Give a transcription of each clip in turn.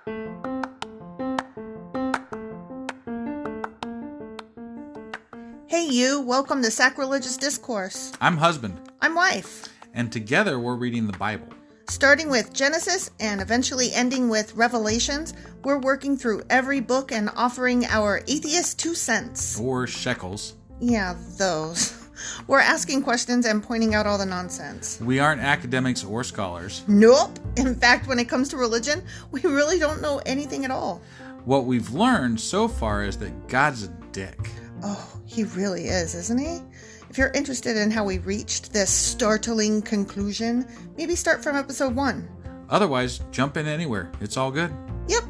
Hey you, welcome to Sacrilegious Discourse. I'm husband. I'm wife. And together we're reading the Bible. Starting with Genesis and eventually ending with Revelations, we're working through every book and offering our atheist 2 cents. Or shekels. Yeah, those. We're asking questions and pointing out all the nonsense. We aren't academics or scholars. Nope. In fact, when it comes to religion, we really don't know anything at all. What we've learned so far is that God's a dick. Oh, he really is, isn't he? If you're interested in how we reached this startling conclusion, maybe start from episode 1. Otherwise, jump in anywhere. It's all good. Yep.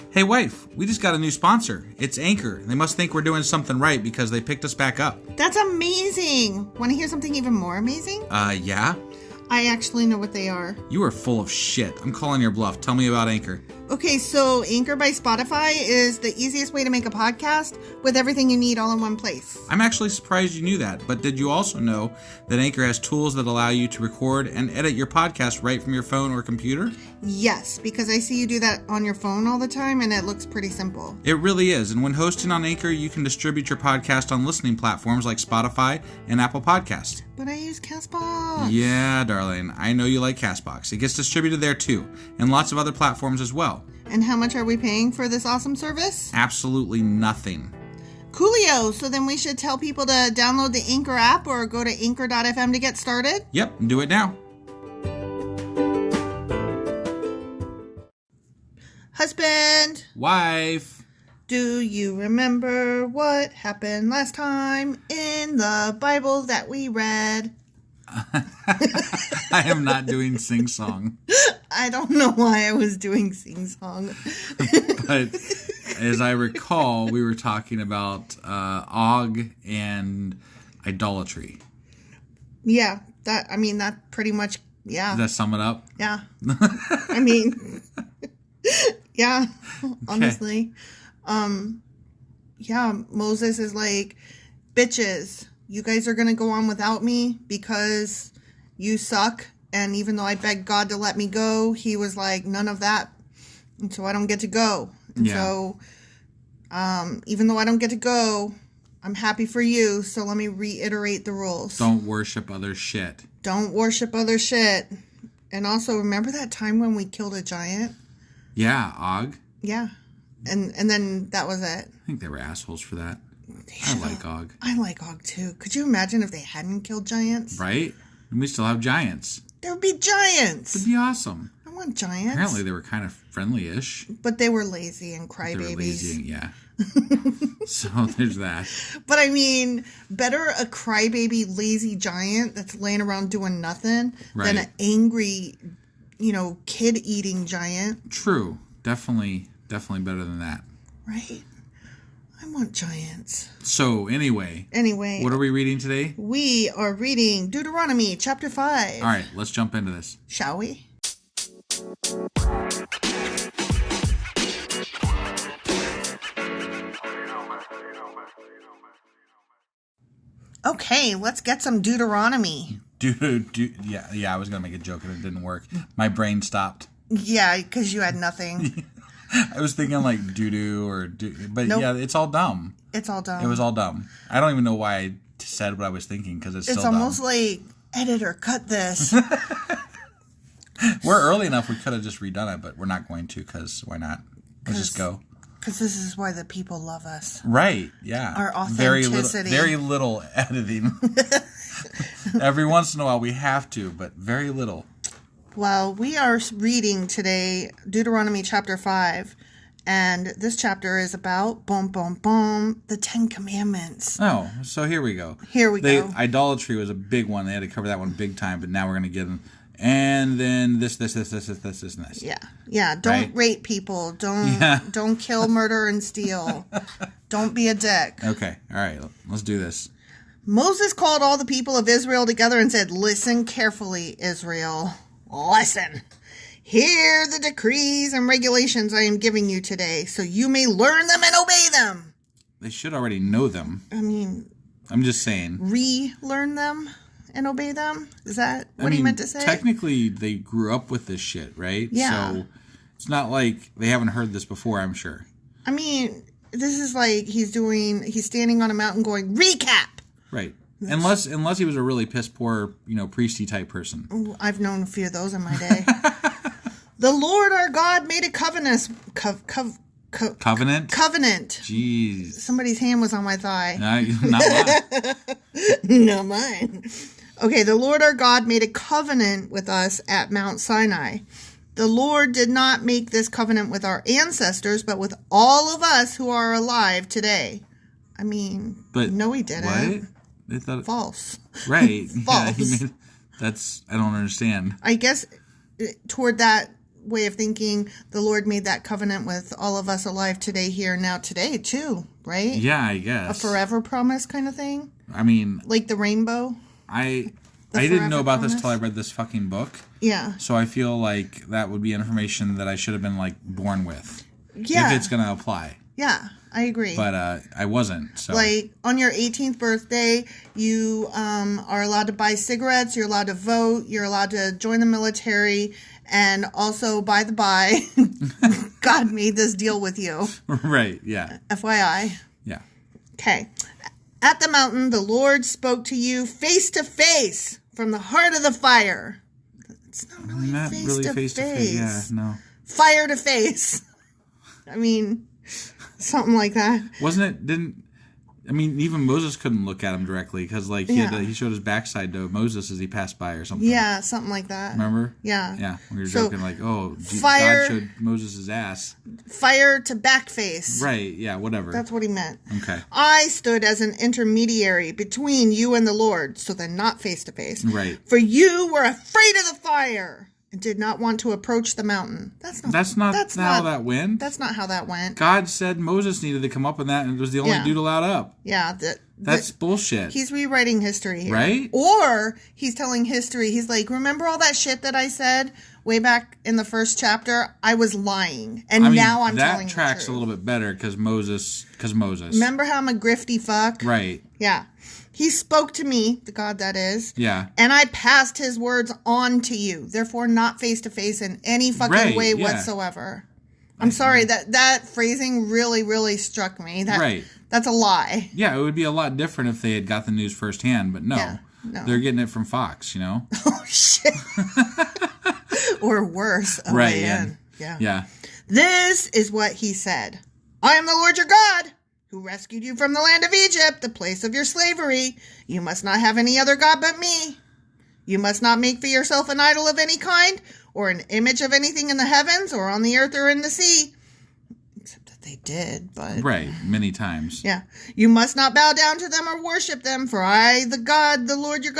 Hey wife, we just got a new sponsor. It's Anchor. They must think we're doing something right because they picked us back up. That's amazing. Want to hear something even more amazing? Yeah? I actually know what they are. You are full of shit. I'm calling your bluff. Tell me about Anchor. Okay, so Anchor by Spotify is the easiest way to make a podcast with everything you need all in one place. I'm actually surprised you knew that, but did you also know that Anchor has tools that allow you to record and edit your podcast right from your phone or computer? Yes, because I see you do that on your phone all the time and it looks pretty simple. It really is, and when hosting on Anchor, you can distribute your podcast on listening platforms like Spotify and Apple Podcasts. But I use CastBox. Yeah, darling, I know you like CastBox. It gets distributed there too, and lots of other platforms as well. And how much are we paying for this awesome service? Absolutely nothing. Coolio! So then we should tell people to download the Anchor app or go to anchor.fm to get started? Yep, do it now. Husband! Wife! Do you remember what happened last time in the Bible that we read? I am not doing sing-song. I don't know why I was doing sing-song. But as I recall, we were talking about Og and idolatry. Yeah, that pretty much, yeah. Does that sum it up? Yeah. I mean, yeah, honestly. Yeah, Moses is like, bitches, you guys are going to go on without me because you suck. And even though I begged God to let me go, he was like, none of that. And so I don't get to go. And so, even though I don't get to go, I'm happy for you. So let me reiterate the rules. Don't worship other shit. Don't worship other shit. And also, remember that time when we killed a giant? Yeah, Og. Yeah. And then that was it. I think they were assholes for that. I like Og. I like Og too. Could you imagine if they hadn't killed giants? Right? And we still have giants. There would be giants. It'd be awesome. I want giants. Apparently they were kind of friendly-ish. But they were lazy and crybabies. They were lazy, yeah. So there's that. But I mean, better a crybaby, lazy giant that's laying around doing nothing than an angry, kid-eating giant. True. Definitely better than that. Right. I want giants. So, anyway. What are we reading today? We are reading Deuteronomy Chapter 5. All right, let's jump into this. Shall we? Okay, let's get some Deuteronomy. Yeah, I was going to make a joke and it didn't work. My brain stopped. Yeah, because you had nothing. I was thinking like doo-doo or but nope. Yeah, it's all dumb. It's all dumb. It was all dumb. I don't even know why I said what I was thinking because it's still dumb. It's almost like, editor, cut this. We're early enough we could have just redone it, but we're not going to because why not? Let's just go. Because this is why the people love us. Right, yeah. Our authenticity. Very little editing. Every once in a while we have to, but very little. Well, we are reading today Deuteronomy Chapter 5, and this chapter is about, the 10 Commandments. Oh, so here we go. Go. Idolatry was a big one. They had to cover that one big time, but now we're going to get them. And then this, and this. Yeah. Don't rape people. Don't kill, murder, and steal. Don't be a dick. Okay. All right. Let's do this. Moses called all the people of Israel together and said, "Listen carefully, Israel. Listen. Hear the decrees and regulations I am giving you today, so you may learn them and obey them." They should already know them. I mean, I'm just saying. Relearn them and obey them? Is that what he meant to say? Technically, they grew up with this shit, right? Yeah. So it's not like they haven't heard this before, I'm sure. I mean, this is like he's standing on a mountain going, recap! Right. Unless he was a really piss poor, priesty type person. Ooh, I've known a few of those in my day. The Lord our God made a covenant. Covenant? Covenant. Jeez. Somebody's hand was on my thigh. Not mine. Not mine. Okay, the Lord our God made a covenant with us at Mount Sinai. The Lord did not make this covenant with our ancestors, but with all of us who are alive today. I mean, but no, he didn't. What? They thought false. Right. False. Yeah, I don't understand. I guess toward that way of thinking, the Lord made that covenant with all of us alive today, here, now, today, too, right? Yeah, I guess. A forever promise kind of thing? I mean... Like the rainbow? I didn't know about this until I read this fucking book. Yeah. So I feel like that would be information that I should have been, born with. Yeah. If it's going to apply. Yeah, I agree. But I wasn't, so... on your 18th birthday, you are allowed to buy cigarettes, you're allowed to vote, you're allowed to join the military, and also, by the by, God made this deal with you. Right, yeah. FYI. Yeah. Okay. At the mountain, the Lord spoke to you face to face from the heart of the fire. It's not really face to face. Yeah, no. Fire to face. I mean, something like that. Even Moses couldn't look at him directly because, he showed his backside to Moses as he passed by or something. Yeah, something like that. Remember? Yeah. Yeah, we were joking fire, God showed Moses' ass. Fire to back face. Right, yeah, whatever. That's what he meant. Okay. I stood as an intermediary between you and the Lord, so then not face to face. Right. For you were afraid of the fire and did not want to approach the mountain. That's not how that went. That's not how that went. God said Moses needed to come up in that, and it was the only dude allowed up. Yeah. That's bullshit. He's rewriting history here. Right? Or he's telling history. He's like, remember all that shit that I said way back in the first chapter? I was lying. And now I'm telling the truth. That tracks a little bit better because Moses. Remember how I'm a grifty fuck? Right. Yeah. He spoke to me, the God that is. Yeah. And I passed his words on to you. Therefore, not face to face in any fucking way whatsoever. I'm sorry, that phrasing really, really struck me. That's a lie. Yeah, it would be a lot different if they had got the news firsthand, but no. They're getting it from Fox, Oh, shit. Or worse. Right, yeah. This is what he said. I am the Lord your God, who rescued you from the land of Egypt, the place of your slavery. You must not have any other God but me. You must not make for yourself an idol of any kind, or an image of anything in the heavens, or on the earth, or in the sea. Except that they did, but... Right, many times. Yeah. You must not bow down to them or worship them, for I, the Lord your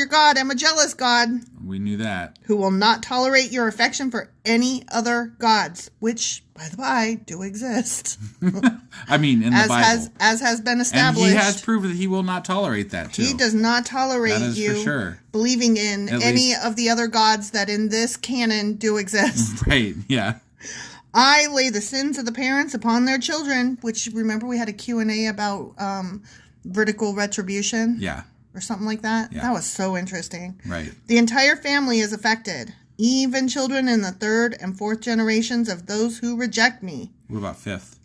God, am a jealous God. We knew that. Who will not tolerate your affection for any other gods, which, by the by, do exist. In the Bible. As has been established. And he has proved that he will not tolerate that, too. He does not tolerate you for sure. believing in any of the other gods that in this canon do exist. Right, yeah. I lay the sins of the parents upon their children, which, remember, we had a Q&A about vertical retribution? Yeah. Or something like that. Yeah. That was so interesting. Right. The entire family is affected, even children in the third and fourth generations of those who reject me. What about fifth?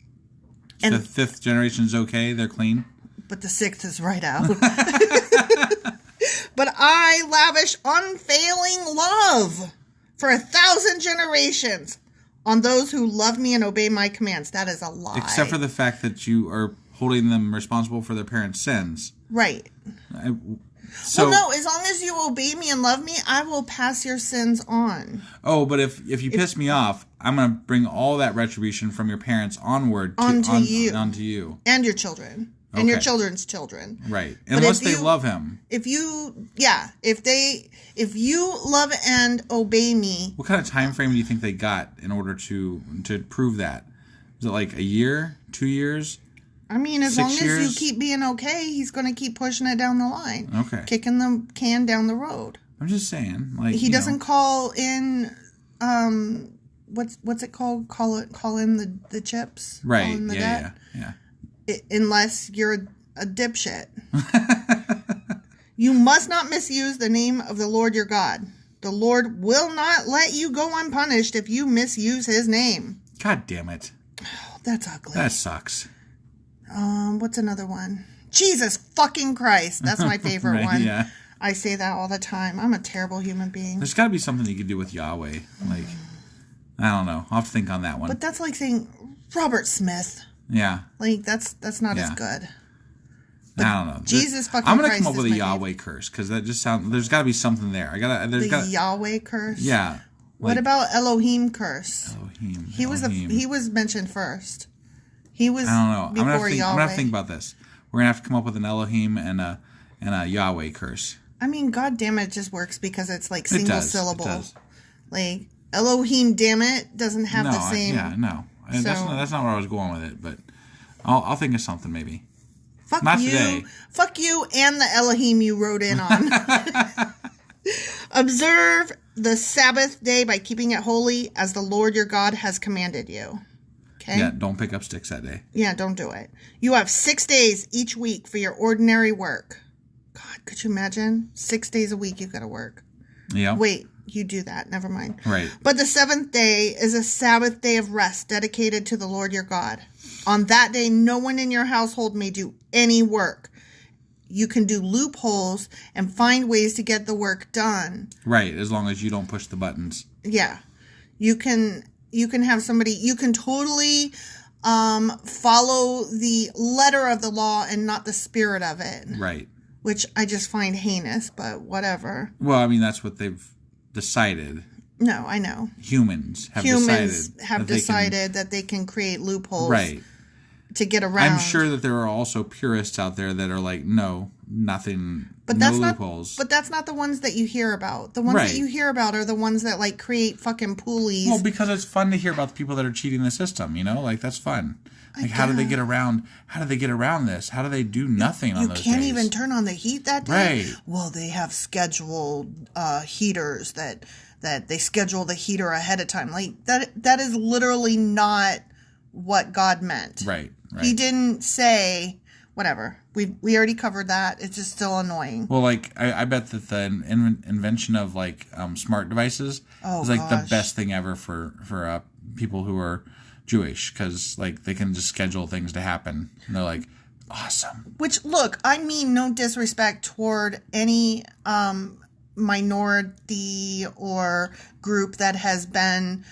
And fifth generation's okay? They're clean? But the sixth is right out. But I lavish unfailing love for 1,000 generations on those who love me and obey my commands. That is a lie. Except for the fact that you are holding them responsible for their parents' sins. Right. No, as long as you obey me and love me, I will pass your sins on. Oh, but if you piss me off, I'm going to bring all that retribution from your parents onward onto you. And your children. Okay. And your children's children. Right. Unless they love him. If you love and obey me. What kind of time frame do you think they got in order to prove that? Is it like a year, 2 years? As long as you keep being okay, he's going to keep pushing it down the line. Okay. Kicking the can down the road. I'm just saying. He doesn't call in, what's it called? Call in the chips? Right. Call in the debt. Yeah. Unless you're a dipshit. You must not misuse the name of the Lord your God. The Lord will not let you go unpunished if you misuse his name. God damn it. Oh, that's ugly. That sucks. What's another one? Jesus fucking Christ. That's my favorite Right, one. yeah. I say that all the time. I'm a terrible human being. There's got to be something you could do with Yahweh. Like, I don't know. I'll have to think on that one. But that's like saying Robert Smith. Yeah. Like, that's not as good. But I don't know. Jesus fucking Christ. I'm going to come up with a Yahweh curse, because that just sounds... There's got to be something there. Yahweh curse? Yeah. What about Elohim curse? Elohim. He was mentioned first. He was I don't know. before I'm going to have to think about this. We're going to have to come up with an Elohim and a Yahweh curse. I mean, God damn it just works because it's like single syllable. It does. Like, Elohim damn it doesn't have the same... That's not where I was going with it, but I'll think of something maybe. Not you. Today. Fuck you and the Elohim you wrote in on. Observe the Sabbath day by keeping it holy as the Lord your God has commanded you. Okay? Yeah, don't pick up sticks that day. Yeah, don't do it. You have 6 days each week for your ordinary work. God, could you imagine? 6 days a week you got to work. Yeah. Wait, you do that. Never mind. Right. But the seventh day is a Sabbath day of rest dedicated to the Lord your God. On that day, no one in your household may do any work. You can do loopholes and find ways to get the work done. Right, as long as you don't push the buttons. Yeah. You can have somebody, you can totally follow the letter of the law and not the spirit of it. Right. Which I just find heinous, but whatever. Well, I mean, that's what they've decided. No, I know. Humans have decided that they can create loopholes. Right. To get around. I'm sure that there are also purists out there that are like, no, nothing, but no that's loopholes. But that's not the ones that you hear about. The ones that you hear about are the ones that like create fucking pulleys. Well, because it's fun to hear about the people that are cheating the system, you know? Like, that's fun. Like, how do they get around this? How do they do nothing on those days? You can't even turn on the heat that day? Right. Well, they have scheduled heaters that they schedule the heater ahead of time. Like, that is literally not what God meant. Right. He didn't say, whatever. We already covered that. It's just still annoying. Well, like, I bet that the invention of, like, smart devices is, like, the best thing ever for people who are Jewish. Because, like, they can just schedule things to happen. And they're like, awesome. Which, look, I mean no disrespect toward any minority or group that has been...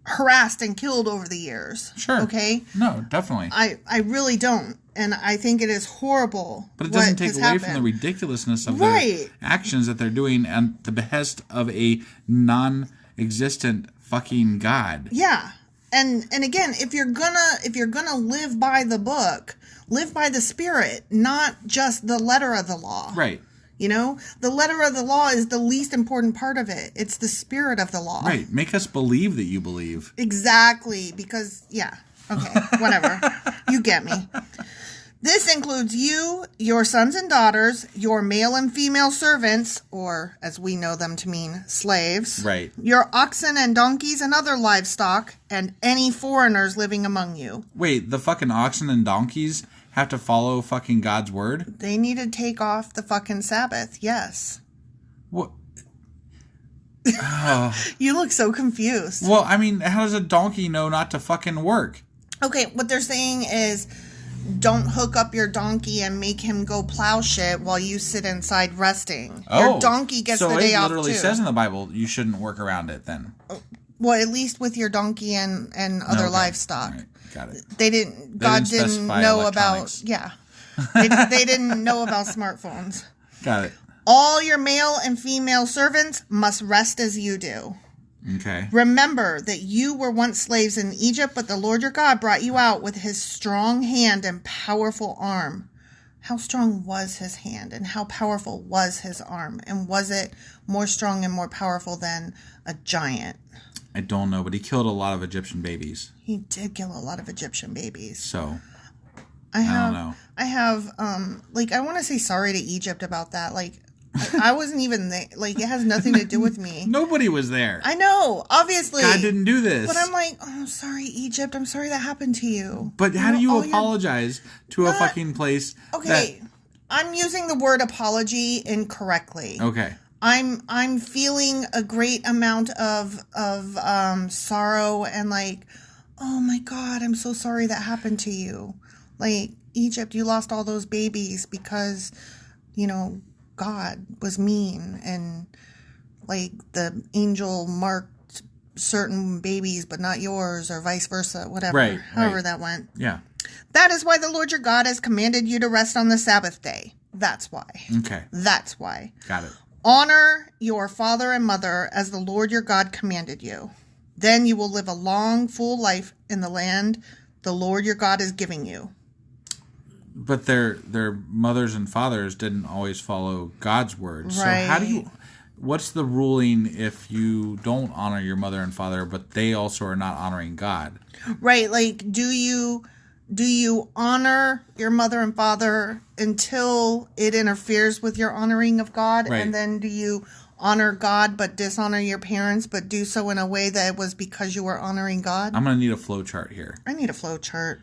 harassed and killed over the years. Sure. Okay? No, definitely. I really don't. And I think it is horrible. But it doesn't take away from the ridiculousness of their actions that they're doing at the behest of a non-existent fucking God. Yeah. And again, if you're gonna live by the book, live by the spirit, not just the letter of the law. Right. You know, the letter of the law is the least important part of it. It's the spirit of the law. Right. Make us believe that you believe. Exactly. Because, yeah. Okay. Whatever. You get me. This includes you, your sons and daughters, your male and female servants, or as we know them to mean, slaves. Right. Your oxen and donkeys and other livestock, and any foreigners living among you. Wait, the fucking oxen and donkeys have to follow fucking God's word? They need to take off the fucking Sabbath, yes. What? You look so confused. Well, I mean, how does a donkey know not to fucking work? Okay, what they're saying is don't hook up your donkey and make him go plow shit while you sit inside resting. Your donkey gets the day off too. So it literally says in the Bible you shouldn't work around it then. Well, at least with your donkey and other livestock. Right. Got it. God didn't know about, they didn't know about smartphones. Got it. All your male and female servants must rest as you do. Okay. Remember that you were once slaves in Egypt, but the Lord your God brought you out with his strong hand and powerful arm. How strong was his hand and how powerful was his arm? And was it more strong and more powerful than a giant? I don't know, but he killed a lot of Egyptian babies. He did kill a lot of Egyptian babies. So, I don't know. I have, I want to say sorry to Egypt about that. Like, I wasn't even there. Like, it has nothing to do with me. Nobody was there. I know, obviously. God didn't do this. But I'm like, oh, sorry, Egypt. I'm sorry that happened to you. But how do you apologize to a fucking place? Okay, I'm using the word apology incorrectly. Okay. I'm feeling a great amount of sorrow and like, oh my God, I'm so sorry that happened to you. Like, Egypt, you lost all those babies because, you know, God was mean and like the angel marked certain babies but not yours, or vice versa, whatever. Right. However that went. Yeah. That is why the Lord your God has commanded you to rest on the Sabbath day. That's why. Okay. That's why. Got it. Honor your father and mother as the Lord your God commanded you. Then you will live a long, full life in the land the Lord your God is giving you. But their mothers and fathers didn't always follow God's word. Right. So what's the ruling if you don't honor your mother and father, but they also are not honoring God? Right. Like, do you honor your mother and father until it interferes with your honoring of God? Right. And then do you honor God but dishonor your parents, but do so in a way that it was because you were honoring God? I'm going to need a flow chart here. I need a flow chart.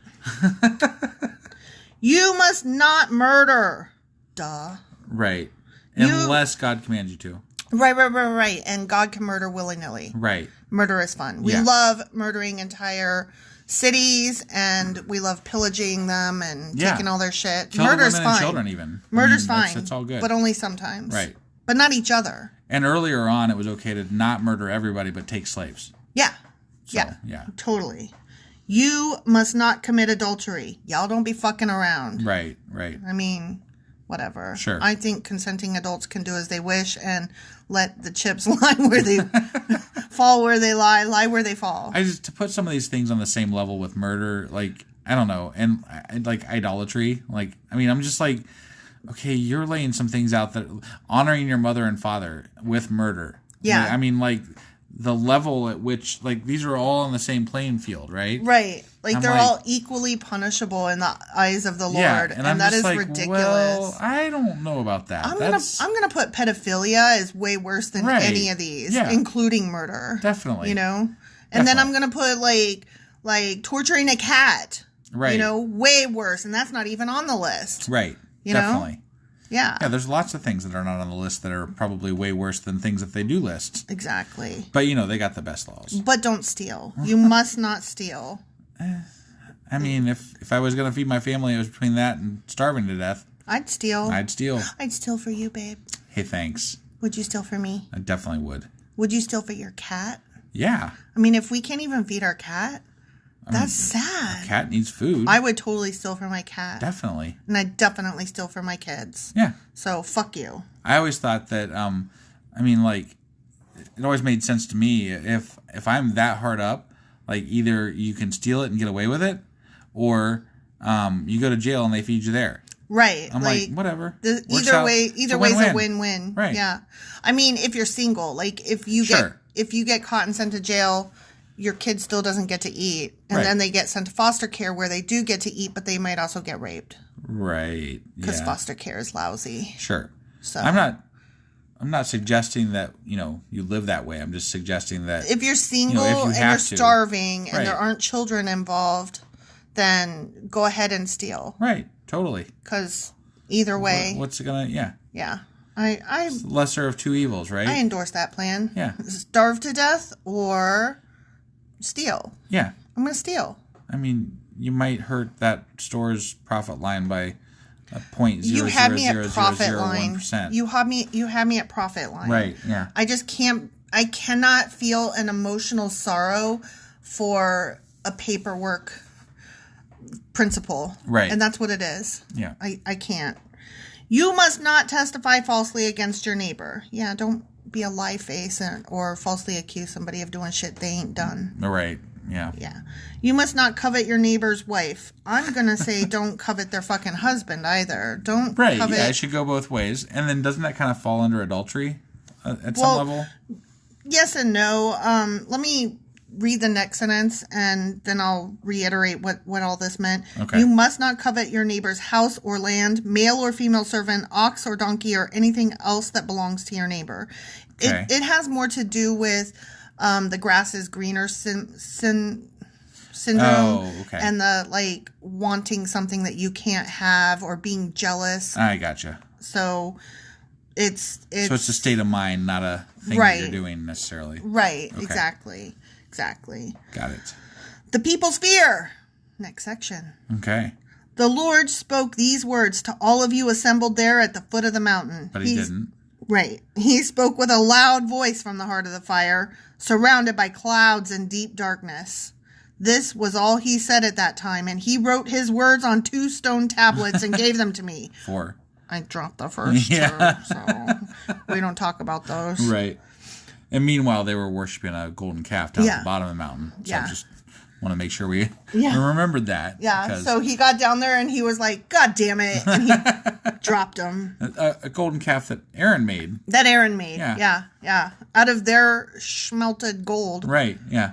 You must not murder. Duh. Right. Unless God commands you to. Right. And God can murder willy-nilly. Right. Murder is fun. We love murdering entire cities, and we love pillaging them and taking all their shit. Killing Murder's women fine. and children even. Murder's fine. It's all good. But only sometimes. Right. But not each other. And earlier on, it was okay to not murder everybody, but take slaves. Yeah. So, yeah. Totally. You must not commit adultery. Y'all don't be fucking around. Right. I mean, whatever. Sure. I think consenting adults can do as they wish and let the chips lie where they fall where they lie where they fall. To put some of these things on the same level with murder, like, I don't know, and like idolatry, like, I mean, I'm just like, okay, you're laying some things out that honoring your mother and father with murder. Yeah. I mean, like, the level at which, like, these are all on the same playing field, right? Right. Like, I'm they're all equally punishable in the eyes of the Lord. And that is like, ridiculous. Well, I don't know about that. I'm gonna put pedophilia is way worse than any of these, including murder. Definitely. You know? And then I'm gonna put like torturing a cat. Right. You know, way worse. And that's not even on the list. Right. You Definitely. know? Yeah. Yeah, there's lots of things that are not on the list that are probably way worse than things that they do list. Exactly. But, you know, they got the best laws. But don't steal. You must not steal. I mean, if I was going to feed my family, it was between that and starving to death. I'd steal. I'd steal for you, babe. Hey, thanks. Would you steal for me? I definitely would. Would you steal for your cat? Yeah. I mean, if we can't even feed our cat, that's sad. A cat needs food. I would totally steal for my cat. Definitely. And I'd definitely steal for my kids. Yeah. So, fuck you. I always thought that, I mean, like, it always made sense to me. If I'm that hard up, like, either you can steal it and get away with it, or you go to jail and they feed you there. Right. I'm like whatever. Either way is a win-win. Right. Yeah. I mean, if you're single, like, if you get caught and sent to jail, your kid still doesn't get to eat. And then they get sent to foster care where they do get to eat, but they might also get raped. Right. Because foster care is lousy. Sure. So I'm not suggesting that, you know, you live that way. I'm just suggesting that if you're single and you're starving and there aren't children involved, then go ahead and steal. Right. Totally. Because either way. What's it gonna, Yeah. It's the lesser of two evils, right? I endorse that plan. Yeah. Starve to death or steal. Yeah. I'm going to steal. I mean, you might hurt that store's profit line by a point You had me at profit line. 0.0001%. You had me at profit line. Right, yeah. I cannot feel an emotional sorrow for a paperwork principle. Right. And that's what it is. Yeah. I can't. You must not testify falsely against your neighbor. Yeah, don't be a lie face or falsely accuse somebody of doing shit they ain't done. Right. Yeah. Yeah. You must not covet your neighbor's wife. I'm going to say don't covet their fucking husband either. Don't covet. Yeah, it should go both ways. And then doesn't that kind of fall under adultery at some level? Yes and no. Let me read the next sentence, and then I'll reiterate what all this meant. Okay. You must not covet your neighbor's house or land, male or female servant, ox or donkey, or anything else that belongs to your neighbor. Okay. It has more to do with the grass is greener syndrome, and the like wanting something that you can't have or being jealous. I gotcha. So it's a state of mind, not a thing that you're doing necessarily. Right. Okay. Exactly. Got it. The people's fear. Next section. Okay. The Lord spoke these words to all of you assembled there at the foot of the mountain. But he didn't. Right. He spoke with a loud voice from the heart of the fire, surrounded by clouds and deep darkness. This was all he said at that time, and he wrote his words on 2 stone tablets and gave them to me. 4. I dropped the first 2, so we don't talk about those. Right. And meanwhile, they were worshiping a golden calf down at the bottom of the mountain. So I just want to make sure we remembered that. Yeah, so he got down there and he was like, God damn it. And he dropped them. A golden calf that Aaron made. Yeah. Out of their smelted gold. Right, yeah.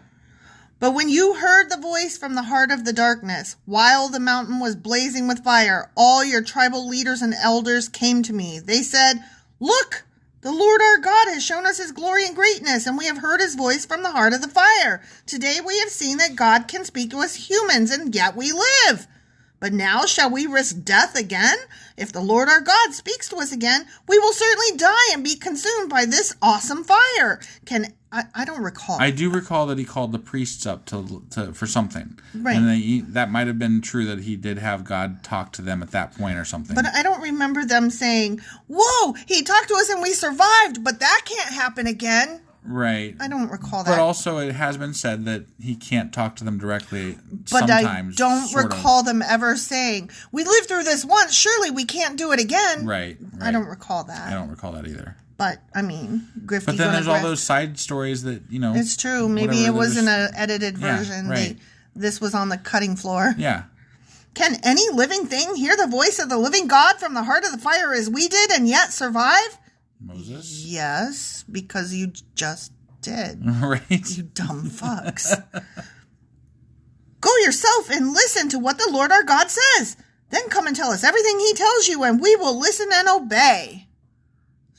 But when you heard the voice from the heart of the darkness, while the mountain was blazing with fire, all your tribal leaders and elders came to me. They said, Look, the Lord our God has shown us his glory and greatness, and we have heard his voice from the heart of the fire. Today we have seen that God can speak to us humans, and yet we live. But now shall we risk death again? If the Lord our God speaks to us again, we will certainly die and be consumed by this awesome fire. I don't recall. I do recall that he called the priests up for something. Right. And that might have been true that he did have God talk to them at that point or something. But I don't remember them saying, whoa, he talked to us and we survived, but that can't happen again. Right. I don't recall that. But also it has been said that he can't talk to them directly but sometimes. I don't recall them ever saying, we lived through this once, surely we can't do it again. Right. I don't recall that. I don't recall that either. But, I mean, Grifty. But then there's all those side stories that, It's true. Maybe it wasn't an edited version. Yeah, right. This was on the cutting floor. Yeah. Can any living thing hear the voice of the living God from the heart of the fire as we did and yet survive? Moses? Yes, because you just did. Right. You dumb fucks. Go yourself and listen to what the Lord our God says. Then come and tell us everything he tells you, and we will listen and obey.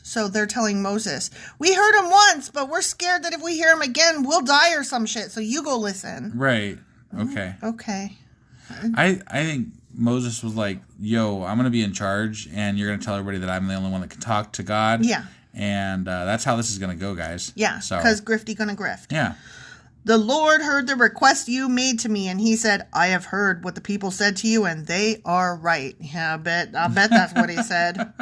So they're telling Moses, we heard him once, but we're scared that if we hear him again, we'll die or some shit. So you go listen. Right. Okay. Okay. I think Moses was like, yo, I'm going to be in charge, and you're going to tell everybody that I'm the only one that can talk to God. Yeah. And that's how this is going to go, guys. Yeah, because Grifty gonna grift. Yeah. The Lord heard the request you made to me, and he said, I have heard what the people said to you, and they are right. Yeah, I bet that's what he said.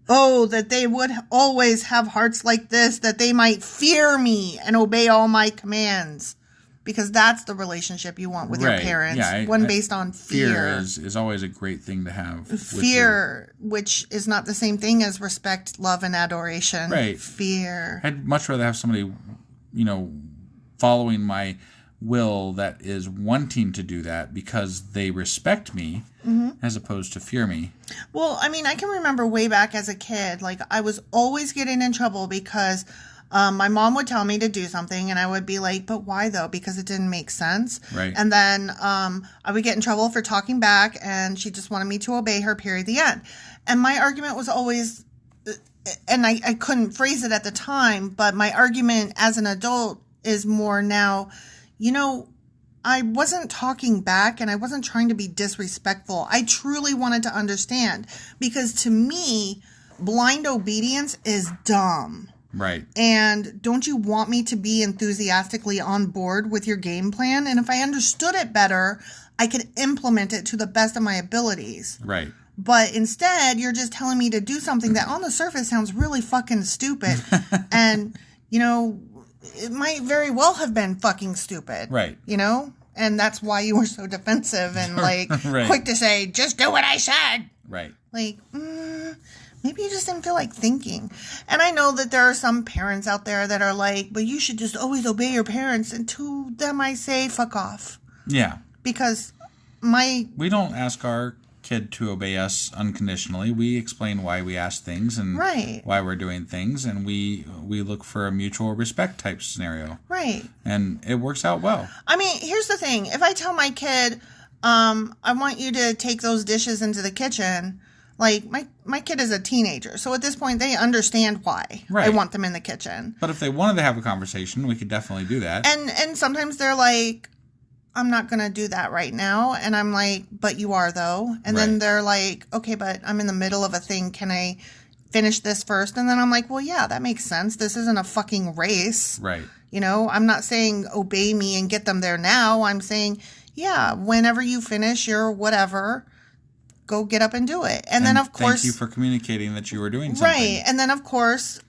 Oh, that they would always have hearts like this, that they might fear me and obey all my commands. Because that's the relationship you want with your parents. Yeah, one based on fear. Fear is always a great thing to have. Fear, which is not the same thing as respect, love, and adoration. Right. Fear. I'd much rather have somebody, following my will that is wanting to do that because they respect me as opposed to fear me. Well, I mean, I can remember way back as a kid, like I was always getting in trouble because my mom would tell me to do something and I would be like, but why though? Because it didn't make sense. Right. And then I would get in trouble for talking back and she just wanted me to obey her, period, the end. And my argument was always, and I couldn't phrase it at the time, but my argument as an adult is more now, I wasn't talking back and I wasn't trying to be disrespectful. I truly wanted to understand because to me, blind obedience is dumb. Right. And don't you want me to be enthusiastically on board with your game plan? And if I understood it better, I could implement it to the best of my abilities. Right. But instead, you're just telling me to do something that on the surface sounds really fucking stupid. And, it might very well have been fucking stupid. Right. And that's why you were so defensive and right. quick to say, just do what I said. Right. Like, maybe you just didn't feel like thinking. And I know that there are some parents out there that are like, but you should just always obey your parents. And to them I say, fuck off. Yeah. Because we don't ask our kid to obey us unconditionally. We explain why we ask things and why we're doing things, and we look for a mutual respect type scenario. Right. And it works out well. I mean, here's the thing. If I tell my kid, I want you to take those dishes into the kitchen, like, my kid is a teenager, so at this point, they understand why I want them in the kitchen. But if they wanted to have a conversation, we could definitely do that. And sometimes they're like, I'm not going to do that right now. And I'm like, but you are, though. And then they're like, okay, but I'm in the middle of a thing. Can I finish this first? And then I'm like, well, yeah, that makes sense. This isn't a fucking race. Right. You know, I'm not saying obey me and get them there now. I'm saying, yeah, whenever you finish your whatever, go get up and do it. And then, of course... Thank you for communicating that you were doing something. Right. And then, of course,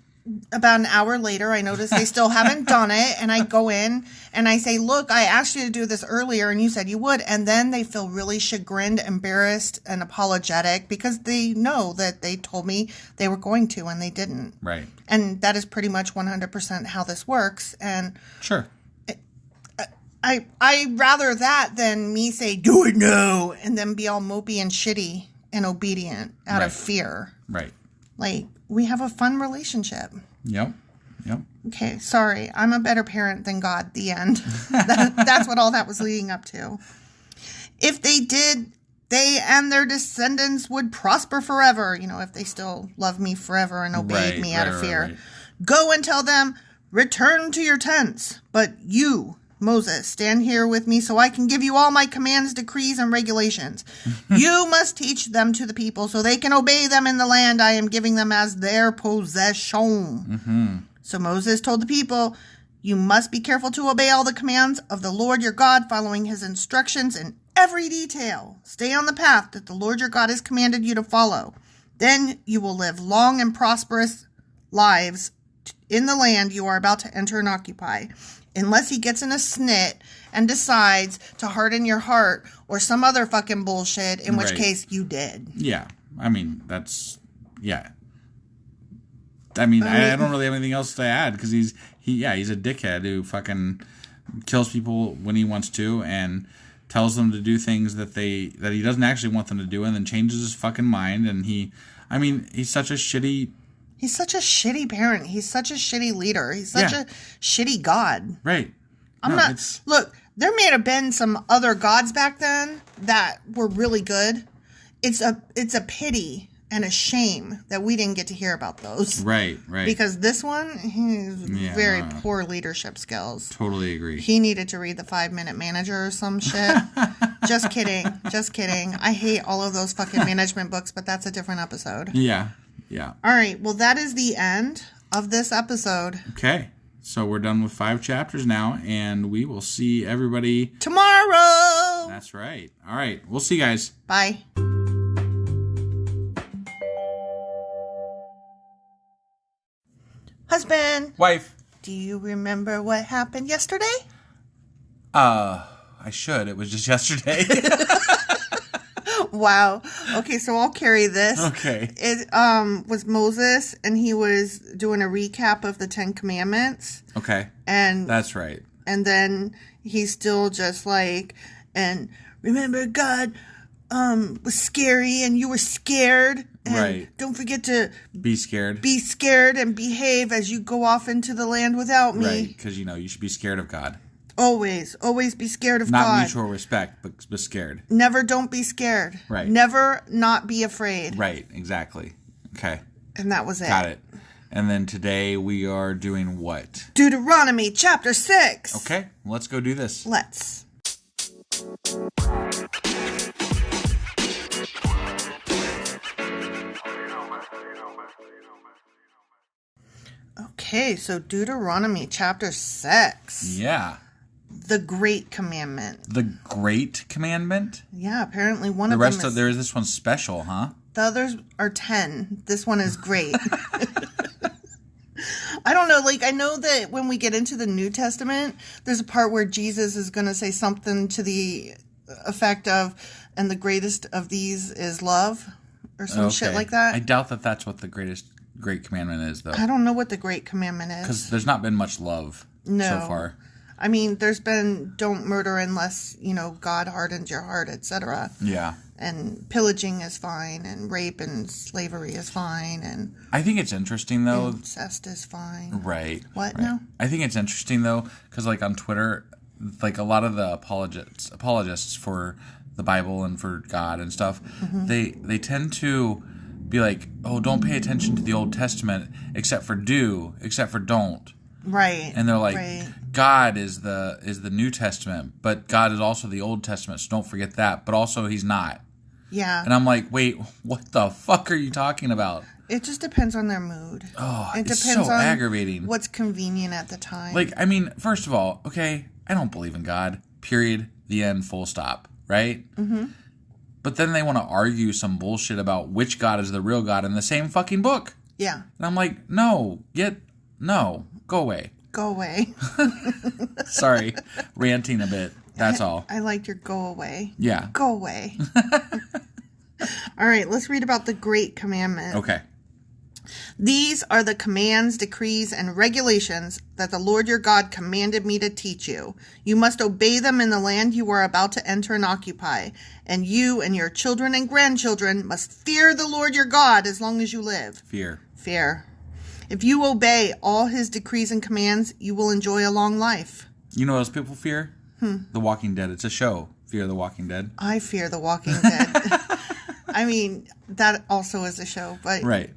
about an hour later, I notice they still haven't done it. And I go in and I say, look, I asked you to do this earlier and you said you would. And then they feel really chagrined, embarrassed, and apologetic because they know that they told me they were going to and they didn't. Right. And that is pretty much 100% how this works. And... Sure. I rather that than me say, do it now, and then be all mopey and shitty and obedient out of fear. Right. Like, we have a fun relationship. Yep. Okay, sorry. I'm a better parent than God, the end. That's what all that was leading up to. If they did, they and their descendants would prosper forever. You know, if they still love me forever and obeyed me out of fear. Right. Go and tell them, return to your tents. But you... Moses, stand here with me so I can give you all my commands, decrees, and regulations. You must teach them to the people so they can obey them in the land I am giving them as their possession. Mm-hmm. So Moses told the people, you must be careful to obey all the commands of the Lord your God, following his instructions in every detail. Stay on the path that the Lord your God has commanded you to follow. Then you will live long and prosperous lives in the land you are about to enter and occupy. Unless he gets in a snit and decides to harden your heart or some other fucking bullshit, in which case you did. Yeah. I mean, that's... Yeah. I mean, I don't really have anything else to add because he's a dickhead who fucking kills people when he wants to and tells them to do things that he doesn't actually want them to do and then changes his fucking mind. And he's such a shitty... He's such a shitty parent. He's such a shitty leader. He's such a shitty God. Right. Look, there may have been some other gods back then that were really good. It's a pity and a shame that we didn't get to hear about those. Right. Because this one, he's very poor leadership skills. Totally agree. He needed to read the 5-Minute Manager or some shit. Just kidding. I hate all of those fucking management books, but that's a different episode. Yeah. All right. Well, that is the end of this episode. Okay. So we're done with 5 chapters now, and we will see everybody tomorrow. That's right. All right. We'll see you guys. Bye. Husband. Wife. Do you remember what happened yesterday? I should. It was just yesterday. Wow. Okay, so I'll carry this. Okay. It was Moses, and he was doing a recap of the 10 Commandments. Okay. And that's right. And then he's still just like, and remember God was scary, and you were scared. And right. Don't forget to be scared. Be scared and behave as you go off into the land without me. Right, because you should be scared of God. Always be scared of God. God. Not mutual respect, but scared. Never don't be scared. Right. Never not be afraid. Right, exactly. Okay. And that was it. Got it. And then today we are doing what? Deuteronomy Chapter 6. Okay, let's go do this. Let's. Okay, so Deuteronomy Chapter 6. Yeah. The Great Commandment. The Great Commandment? Yeah, apparently one of them is... There is this one special, huh? The others are 10. This one is great. I don't know, I know that when we get into the New Testament, there's a part where Jesus is going to say something to the effect of, and the greatest of these is love, or some shit like that. I doubt that that's what the Great Commandment is, though. I don't know what the Great Commandment is. Because there's not been much love so far. I mean, there's been don't murder unless, God hardens your heart, etc. Yeah. And pillaging is fine, and rape and slavery is fine, and I think it's interesting though. Incest is fine. Right. What right. now? I think it's interesting though, because like on Twitter, like a lot of the apologists for the Bible and for God and stuff, they tend to be like, oh, don't pay attention to the Old Testament except for don't. Right. And they're like, right. God is the New Testament, but God is also the Old Testament, so don't forget that. But also he's not. Yeah. And I'm like, wait, what the fuck are you talking about? It just depends on their mood. Oh, it it's depends so on aggravating. What's convenient at the time. Like, I mean, first of all, okay, I don't believe in God. Period. The end. Full stop. Right? Mm-hmm. But then they want to argue some bullshit about which God is the real God in the same fucking book. Yeah. And I'm like, no, go away. Go away. Sorry, ranting a bit. That's all. I liked your go away. Yeah. Go away. All right, let's read about the Great Commandment. Okay. These are the commands, decrees, and regulations that the Lord your God commanded me to teach you. You must obey them in the land you are about to enter and occupy. And you and your children and grandchildren must fear the Lord your God as long as you live. Fear. If you obey all his decrees and commands, you will enjoy a long life. You know what else people fear? The Walking Dead. It's a show. Fear the Walking Dead. I fear the Walking Dead. I mean, that also is a show, but... Right.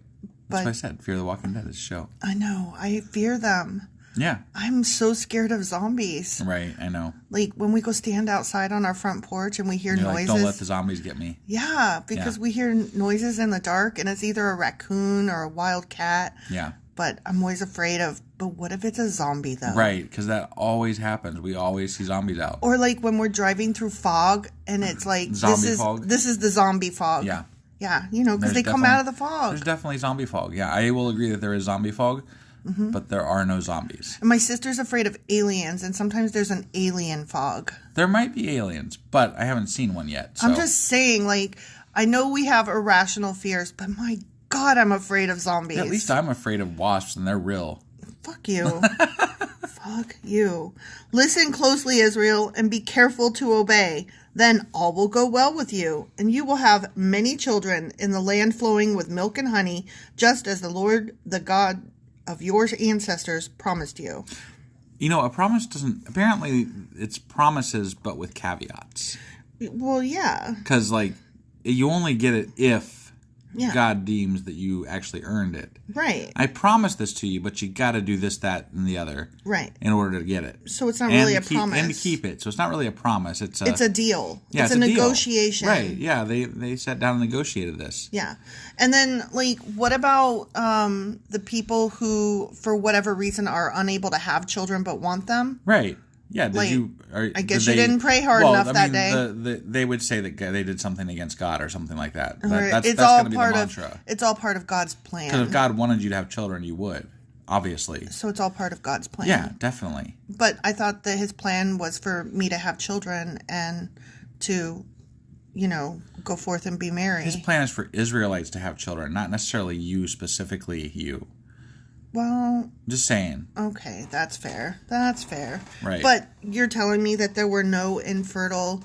That's what I said. Fear the Walking Dead is a show. I know. I fear them. Yeah. I'm so scared of zombies. Right, I know. Like, when we go stand outside on our front porch and we hear You're noises... like, don't let the zombies get me. Yeah, because we hear noises in the dark, and it's either a raccoon or a wild cat. Yeah. But I'm always afraid of, but what if it's a zombie, though? Right, because that always happens. We always see zombies out. Or, like, when we're driving through fog, and it's like... fog? This is the zombie fog. Yeah. Yeah, you know, because they come out of the fog. There's definitely zombie fog. Yeah, I will agree that there is zombie fog, but there are no zombies. And my sister's afraid of aliens, and sometimes there's an alien fog. There might be aliens, but I haven't seen one yet. So. I'm just saying, like, I know we have irrational fears, but my God, I'm afraid of zombies. At least I'm afraid of wasps, and they're real. Fuck you. Fuck you. Listen closely, Israel, and be careful to obey. Then all will go well with you, and you will have many children in the land flowing with milk and honey, just as the Lord, the God of your ancestors, promised you. You know, a promise doesn't... Apparently, it's promises, but with caveats. Well, yeah. Because, like, you only get it if God deems that you actually earned it. Right. I promise this to you, but you got to do this, that, and the other. Right. In order to get it. So it's not really a promise. And to keep it. So it's not really a promise. It's a deal. Yeah, it's a negotiation. Deal. Right. Yeah. They sat down and negotiated this. Yeah. And then, like, what about the people who, for whatever reason, are unable to have children but want them? Right. Yeah, I guess you didn't pray hard enough that day. They would say that they did something against God or something like that. Right. That's going to be the mantra. It's all part of God's plan. Because if God wanted you to have children, you would, obviously. So it's all part of God's plan. Yeah, definitely. But I thought that his plan was for me to have children and to, you know, go forth and be married. His plan is for Israelites to have children, not necessarily you specifically, you. Well... Just saying. Okay, that's fair. That's fair. Right. But you're telling me that there were no infertile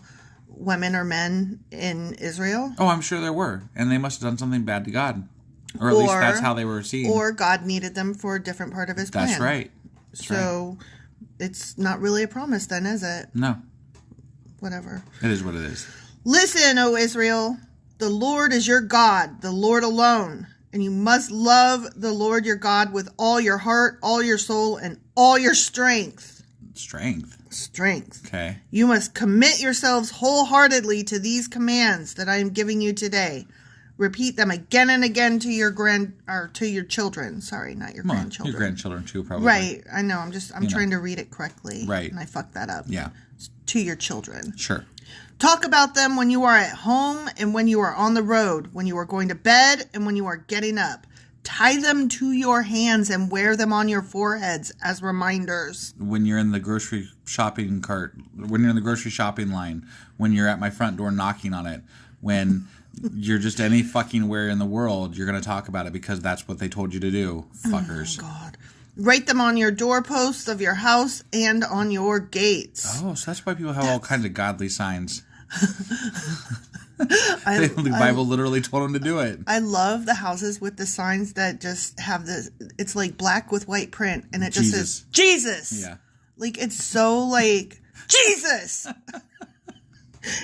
women or men in Israel? Oh, I'm sure there were. And they must have done something bad to God. Or at least that's how they were seen. Or God needed them for a different part of his plan. That's right. It's not really a promise then, is it? No. Whatever. It is what it is. Listen, O Israel, the Lord is your God, the Lord alone. And you must love the Lord your God with all your heart, all your soul, and all your strength. Strength. Okay. You must commit yourselves wholeheartedly to these commands that I am giving you today. Repeat them again and again to your children. Sorry, not your grandchildren. Your grandchildren too, probably. Right. I know. I'm trying to read it correctly. Right. And I fucked that up. Yeah. To your children. Sure. Talk about them when you are at home and when you are on the road, when you are going to bed and when you are getting up. Tie them to your hands and wear them on your foreheads as reminders. When you're in the grocery shopping cart, when you're in the grocery shopping line, when you're at my front door knocking on it, when you're just any fucking where in the world, you're going to talk about it because that's what they told you to do, fuckers. Oh, God. Write them on your doorposts of your house and on your gates. Oh, so that's why people have all kinds of godly signs. The Bible literally told him to do it. I love the houses with the signs that just have it's like black with white print, and it just says, Jesus! Yeah. Like, it's so like, Jesus!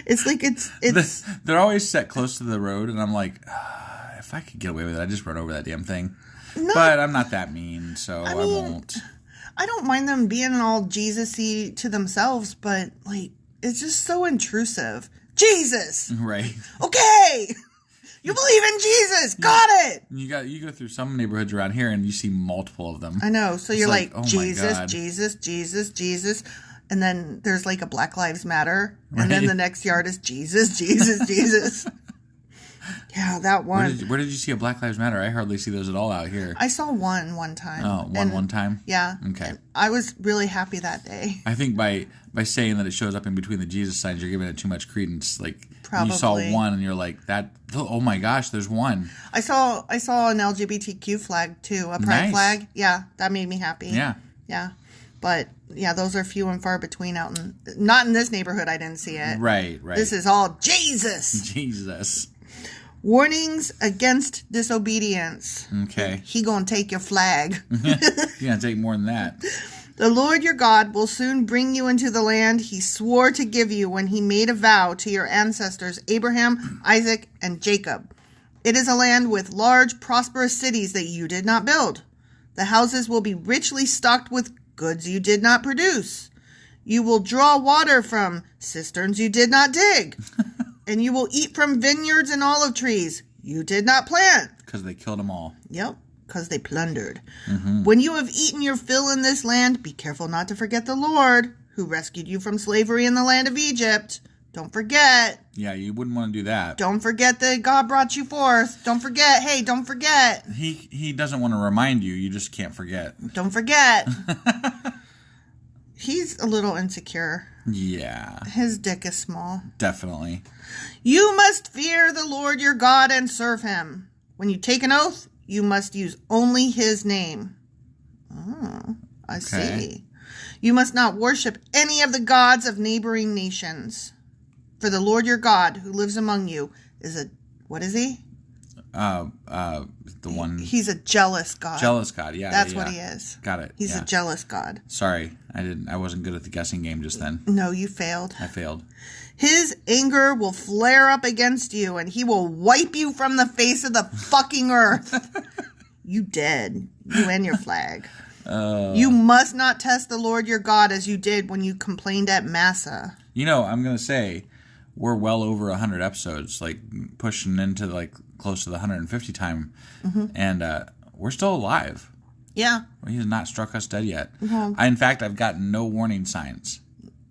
It's like, it's... They're always set close to the road, and I'm like, if I could get away with it, I'd just run over that damn thing. But I'm not that mean, so I won't. I don't mind them being all Jesus-y to themselves, but, like, it's just so intrusive. Jesus! Right. Okay! You believe in Jesus! Got it! You go through some neighborhoods around here, and you see multiple of them. I know. So you're like, oh Jesus, my God. Jesus, Jesus, Jesus. And then there's like a Black Lives Matter. And then the next yard is Jesus, Jesus, Jesus. Yeah, that one. Where did you see a Black Lives Matter? I hardly see those at all out here. I saw one time. Oh, one time? Yeah. Okay. And I was really happy that day. I think by saying that it shows up in between the Jesus signs, you're giving it too much credence. Like, probably. You saw one and you're like, oh my gosh, there's one. I saw an LGBTQ flag too, a pride flag. Yeah, that made me happy. Yeah. Yeah. But yeah, those are few and far between not in this neighborhood. I didn't see it. Right. This is all Jesus. Jesus. Warnings against disobedience. Okay. He gonna take your flag. You're gonna take more than that. The Lord your God will soon bring you into the land he swore to give you when he made a vow to your ancestors Abraham, Isaac, and Jacob. It is a land with large, prosperous cities that you did not build. The houses will be richly stocked with goods you did not produce. You will draw water from cisterns you did not dig. And you will eat from vineyards and olive trees you did not plant. Because they killed them all. Yep, because they plundered. Mm-hmm. When you have eaten your fill in this land, be careful not to forget the Lord, who rescued you from slavery in the land of Egypt. Don't forget. Yeah, you wouldn't want to do that. Don't forget that God brought you forth. Don't forget. Hey, don't forget. He doesn't want to remind you. You just can't forget. Don't forget. He's a little insecure. Yeah. His dick is small. Definitely. You must fear the Lord your God and serve him. When you take an oath, you must use only his name. Oh, I see. You must not worship any of the gods of neighboring nations. For the Lord your God, who lives among you, is what is he? The one. He's a jealous God. Jealous God, yeah. That's what he is. Got it. He's a jealous God. Sorry, I wasn't good at the guessing game just then. No, you failed. I failed. His anger will flare up against you, and he will wipe you from the face of the fucking earth. You dead. You and your flag. You must not test the Lord your God as you did when you complained at Massa. You know, I'm going to say we're well over 100 episodes, like pushing into like close to the 150 time, and we're still alive. Yeah. He has not struck us dead yet. Well, In fact, I've gotten no warning signs.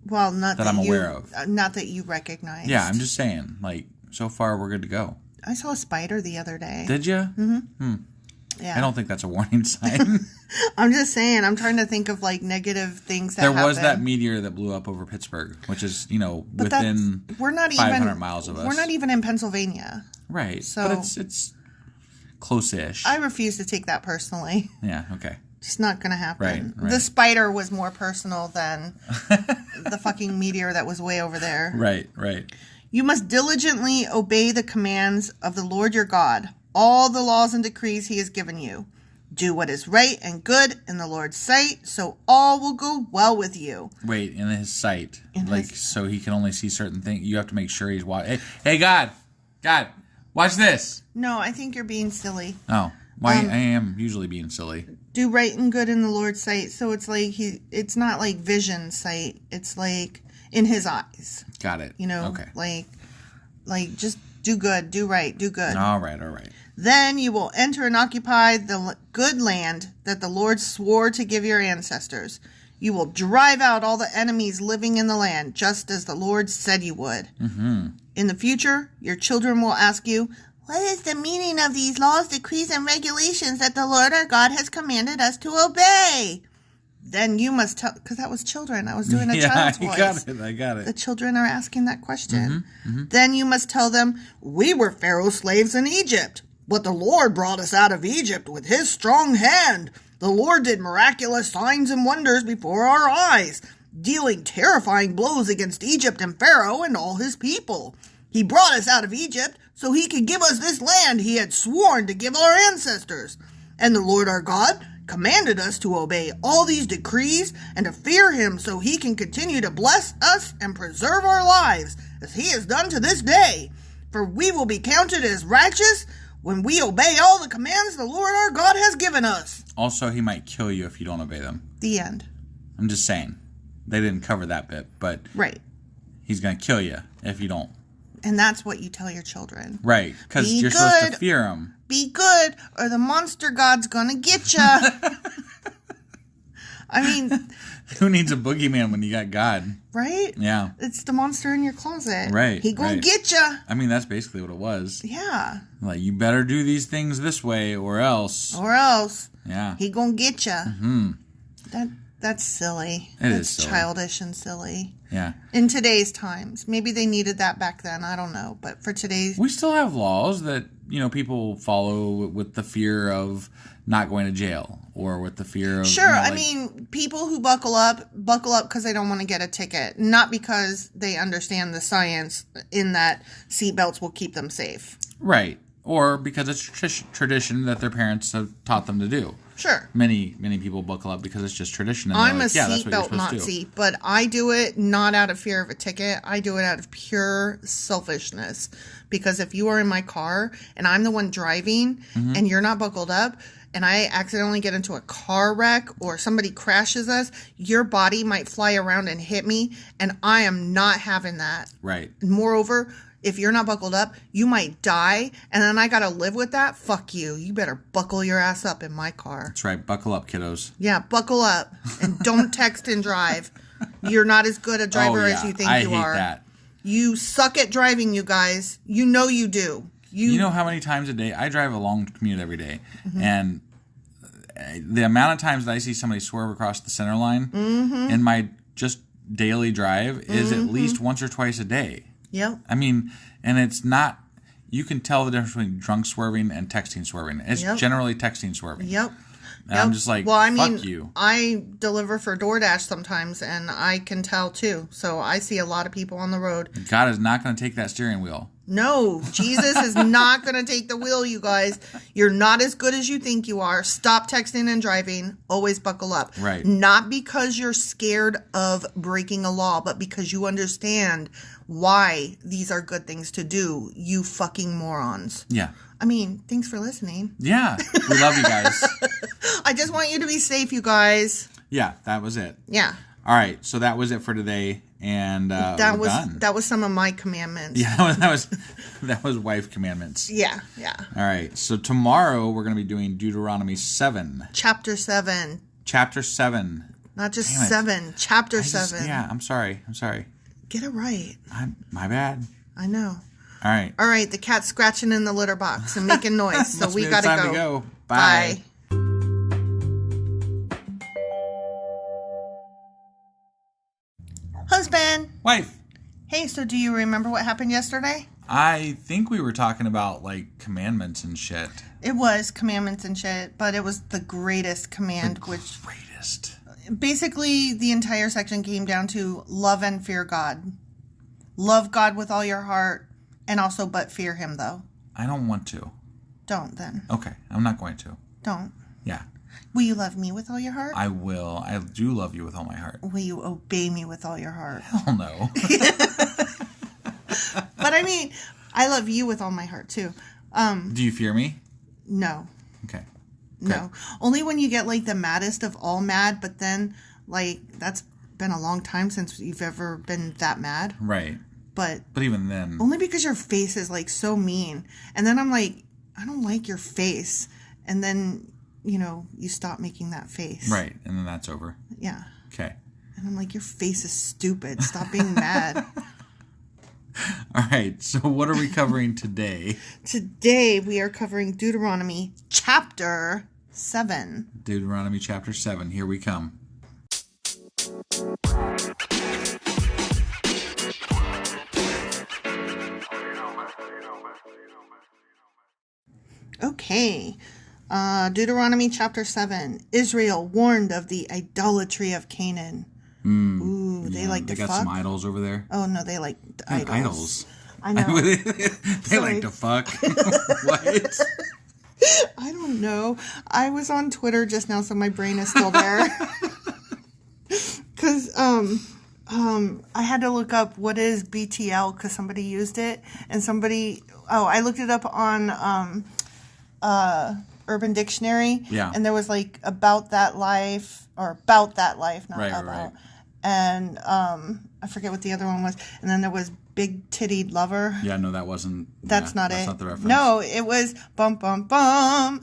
Well, not that I'm aware of. Not that you recognize. Yeah, I'm just saying, like, so far we're good to go. I saw a spider the other day. Did you? Mm-hmm. Yeah. I don't think that's a warning sign. I'm just saying, I'm trying to think of, like, negative things that There was that meteor that blew up over Pittsburgh, which is, within 500 miles of us. We're not even in Pennsylvania. Right. So, but it's close-ish. I refuse to take that personally. Yeah, okay. It's not going to happen. Right. The spider was more personal than the fucking meteor that was way over there. Right. You must diligently obey the commands of the Lord your God, all the laws and decrees he has given you. Do what is right and good in the Lord's sight, so all will go well with you. Wait, in his sight? So he can only see certain things? You have to make sure he's watching. Hey, God, watch this. No, I think you're being silly. Oh, I am usually being silly. Do right and good in the Lord's sight, so it's like it's not like vision sight. It's like in his eyes. Got it. Okay. Like just do good, do right, do good. All right. Then you will enter and occupy the good land that the Lord swore to give your ancestors. You will drive out all the enemies living in the land, just as the Lord said you would. Mm-hmm. In the future, your children will ask you, what is the meaning of these laws, decrees, and regulations that the Lord our God has commanded us to obey? Then you must tell, because that was children. I was doing a child's voice. I got it. The children are asking that question. Mm-hmm. Then you must tell them, we were Pharaoh's slaves in Egypt, but the Lord brought us out of Egypt with his strong hand. The Lord did miraculous signs and wonders before our eyes, dealing terrifying blows against Egypt and Pharaoh and all his people. He brought us out of Egypt so he could give us this land he had sworn to give our ancestors. And the Lord our God commanded us to obey all these decrees and to fear him so he can continue to bless us and preserve our lives, as he has done to this day. For we will be counted as righteous when we obey all the commands the Lord our God has given us. Also, he might kill you if you don't obey them. The end. I'm just saying. They didn't cover that bit, but right. He's going to kill you if you don't. And that's what you tell your children. Right, because you're supposed to fear him. Be good, or the monster god's going to get you. I mean... Who needs a boogeyman when you got God? Right? Yeah. It's the monster in your closet. Right. He gonna get you. I mean, that's basically what it was. Yeah. Like, you better do these things this way or else. Or else. Yeah. He gonna get you. Mm-hmm. That's silly. It's silly. Childish and silly. Yeah. In today's times. Maybe they needed that back then. I don't know. But for today's... We still have laws that, people follow with the fear of not going to jail or with the fear of... Sure. I mean, people who buckle up because they don't want to get a ticket. Not because they understand the science in that seatbelts will keep them safe. Right. Or because it's tradition that their parents have taught them to do. Sure. Many people buckle up because it's just tradition. And I'm a seatbelt Nazi, but I do it not out of fear of a ticket. I do it out of pure selfishness. Because if you are in my car and I'm the one driving and you're not buckled up and I accidentally get into a car wreck or somebody crashes us, your body might fly around and hit me, and I am not having that. Right. Moreover, if you're not buckled up, you might die, and then I gotta live with that? Fuck you. You better buckle your ass up in my car. That's right. Buckle up, kiddos. Yeah, buckle up. And don't text and drive. You're not as good a driver as you think you are. I hate that. You suck at driving, you guys. You know you do. You know how many times a day? I drive a long commute every day, and the amount of times that I see somebody swerve across the center line in my just daily drive is at least once or twice a day. Yep. I mean, and it's not, you can tell the difference between drunk swerving and texting swerving. It's generally texting swerving. Yep. And I'm just like, fuck you. I deliver for DoorDash sometimes, and I can tell too. So I see a lot of people on the road. God is not going to take that steering wheel. No, Jesus is not going to take the wheel, you guys. You're not as good as you think you are. Stop texting and driving. Always buckle up. Right. Not because you're scared of breaking a law, but because you understand why these are good things to do, you fucking morons. Yeah. I mean, thanks for listening. Yeah. We love you guys. I just want you to be safe, you guys. Yeah, that was it. Yeah. All right, so that was it for today, and that we're done. That was some of my commandments. Yeah, that was wife commandments. Yeah. All right, so tomorrow we're going to be doing Deuteronomy 7. Chapter 7. Chapter 7. Not just 7. Chapter 7. Yeah, I'm sorry. Get it right. My bad. I know. All right. The cat's scratching in the litter box and making noise, so we gotta go. To go. Bye. Husband. Wife. Hey, so do you remember what happened yesterday? I think we were talking about, commandments and shit. It was commandments and shit, but it was the greatest command, Greatest. Basically, the entire section came down to love and fear God. Love God with all your heart, and also but fear him, though. I don't want to. Don't, then. Okay, I'm not going to. Don't. Yeah. Will you love me with all your heart? I will. I do love you with all my heart. Will you obey me with all your heart? Hell no. But I mean, I love you with all my heart, too. Do you fear me? No. Okay. No. Only when you get, the maddest of all mad, but then, that's been a long time since you've ever been that mad. Right. But even then. Only because your face is, so mean. And then I'm like, I don't like your face. And then, you stop making that face. Right. And then that's over. Yeah. Okay. And I'm like, your face is stupid. Stop being mad. All right. So what are we covering today? Today we are covering Deuteronomy Chapter 7. Deuteronomy Chapter 7. Here we come. Okay. Deuteronomy Chapter 7. Israel warned of the idolatry of Canaan. Ooh, they like to fuck? They got some idols over there. Oh, no, they like idols. I know. They like to fuck. What? I don't know. I was on Twitter just now, so my brain is still there. Because I had to look up what is BTL because somebody used it, and I looked it up on Urban Dictionary. Yeah. And there was like about that life, not about. Right. And I forget what the other one was. And then there was Big Tittied Lover. Yeah, no, that wasn't. That's not it. That's not the reference. No, it was bum bum bum,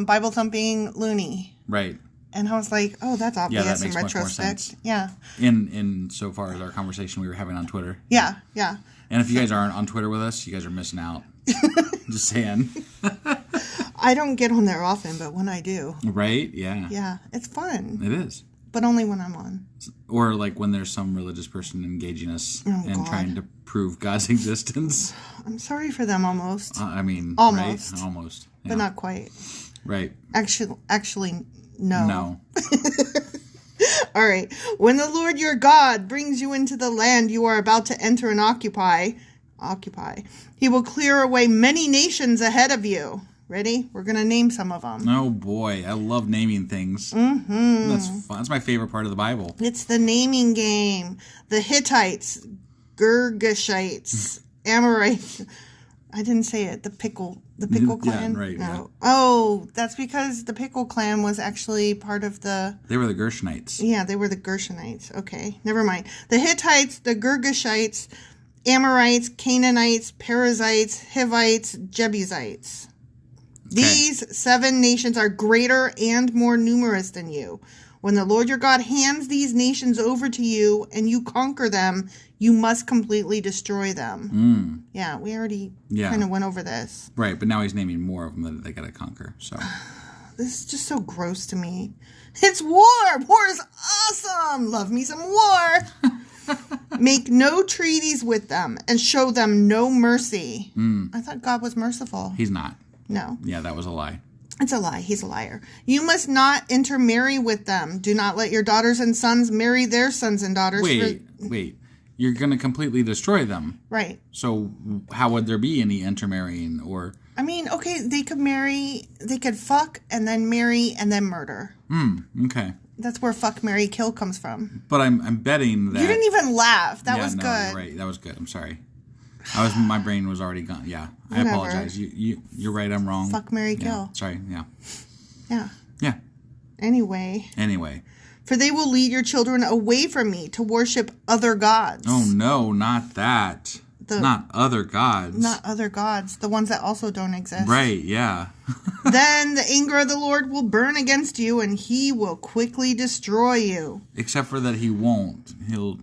Bible thumping loony. Right. And I was like, oh, that's obvious that makes in much more retrospect. sense. Yeah. In so far as our conversation we were having on Twitter. Yeah. And if you guys aren't on Twitter with us, you guys are missing out. Just saying. I don't get on there often, but when I do. Right? Yeah. Yeah, it's fun. It is. But only when I'm on. Or like when there's some religious person engaging us and trying to prove God's existence. I'm sorry for them almost. Almost. Right? Almost. Yeah. But not quite. Right. Actually, no. No. All right. When the Lord your God brings you into the land you are about to enter and occupy, he will clear away many nations ahead of you. Ready? We're going to name some of them. Oh, boy. I love naming things. Mm-hmm. That's fun. That's my favorite part of the Bible. It's the naming game. The Hittites, Girgashites, Amorites. I didn't say it. The pickle clan? Yeah, right. No. Yeah. Oh, that's because the pickle clan was actually part of the... They were the Gershonites. Yeah, they were the Gershonites. Okay, never mind. The Hittites, the Girgashites, Amorites, Canaanites, Perizzites, Hivites, Jebusites. Okay. These 7 nations are greater and more numerous than you. When the Lord your God hands these nations over to you and you conquer them, you must completely destroy them. Yeah, we already kind of went over this. Right, but now he's naming more of them that they got to conquer. So this is just so gross to me. It's war! War is awesome! Love me some war! Make no treaties with them and show them no mercy. I thought God was merciful. He's not. No. Yeah, that was a lie. It's a lie. He's a liar. You must not intermarry with them. Do not let your daughters and sons marry their sons and daughters. Wait. You're going to completely destroy them. Right. So how would there be any intermarrying or... I mean, okay, they could fuck and then marry and then murder. Okay. That's where fuck, marry, kill comes from. But I'm betting that... You didn't even laugh. That was good. You're right. That was good. I'm sorry. My brain was already gone. Yeah. Whatever. I apologize. You're right. I'm wrong. Fuck, marry, kill. Sorry. Yeah. Yeah. Yeah. Anyway. For they will lead your children away from me to worship other gods. Oh, no, not that. Not other gods. Not other gods. The ones that also don't exist. Right, yeah. Then the anger of the Lord will burn against you, and he will quickly destroy you. Except for that he won't. He'll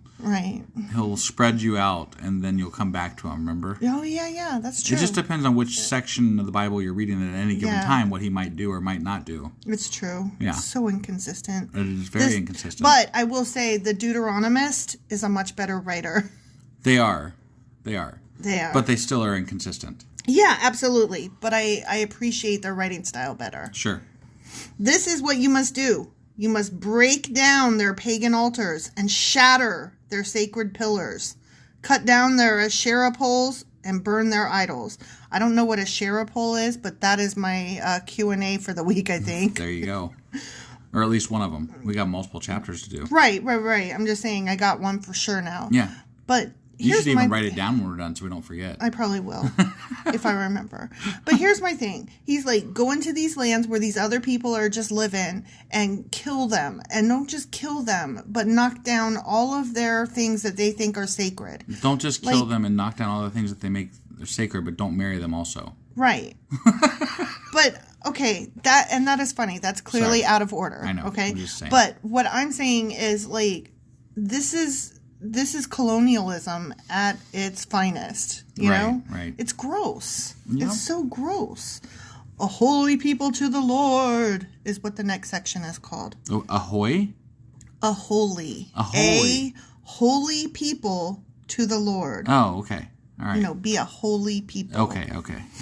spread you out, and then you'll come back to him, remember? Oh, yeah, that's true. It just depends on which section of the Bible you're reading at any given time, what he might do or might not do. It's true. Yeah. It's so inconsistent. It is very inconsistent. But I will say the Deuteronomist is a much better writer. They are. But they still are inconsistent. Yeah, absolutely. But I appreciate their writing style better. Sure. This is what you must do. You must break down their pagan altars and shatter their sacred pillars. Cut down their Ashira poles and burn their idols. I don't know what Ashira pole is, but that is my Q&A for the week, I think. There you go. Or at least one of them. We got multiple chapters to do. Right. I'm just saying I got one for sure now. Yeah. But you should even write it down when we're done so we don't forget. I probably will, if I remember. But here's my thing. He's like, go into these lands where these other people are just living and kill them. And don't just kill them, but knock down all of their things that they think are sacred. Don't just kill them and knock down all the things that they make sacred, but don't marry them also. Right. But, okay, that is funny. That's clearly out of order. I know. Okay? I'm just saying. But what I'm saying is, like, this is colonialism at its finest, you know? Right. It's gross. Yep. It's so gross. A holy people to the Lord is what the next section is called. Oh, ahoy? A holy people to the Lord. Oh, okay. All right. Be a holy people. Okay.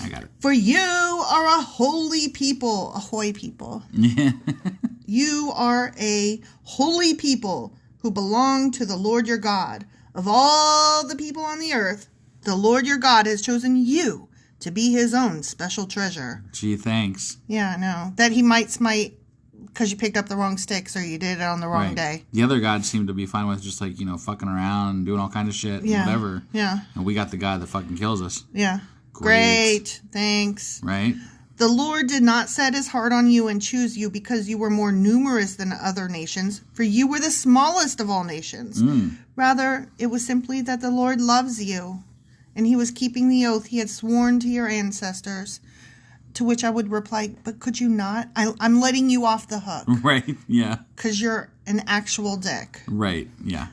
I got it. For you are a holy people. Ahoy people. Yeah. You are a holy people who belong to the Lord your God. Of all the people on the earth, The Lord your God has chosen you to be his own special treasure. Gee, thanks. Yeah, I know. That he might smite because you picked up the wrong sticks or you did it on the wrong day. The other gods seem to be fine with just like, fucking around and doing all kind of shit and whatever. Yeah. And we got the God that fucking kills us. Yeah. Great. Thanks. Right? The Lord did not set his heart on you and choose you because you were more numerous than other nations, for you were the smallest of all nations. Rather, it was simply that the Lord loves you, and he was keeping the oath he had sworn to your ancestors. To which I would reply, but could you not? I'm letting you off the hook. Right, yeah. Because you're an actual dick. Right, yeah.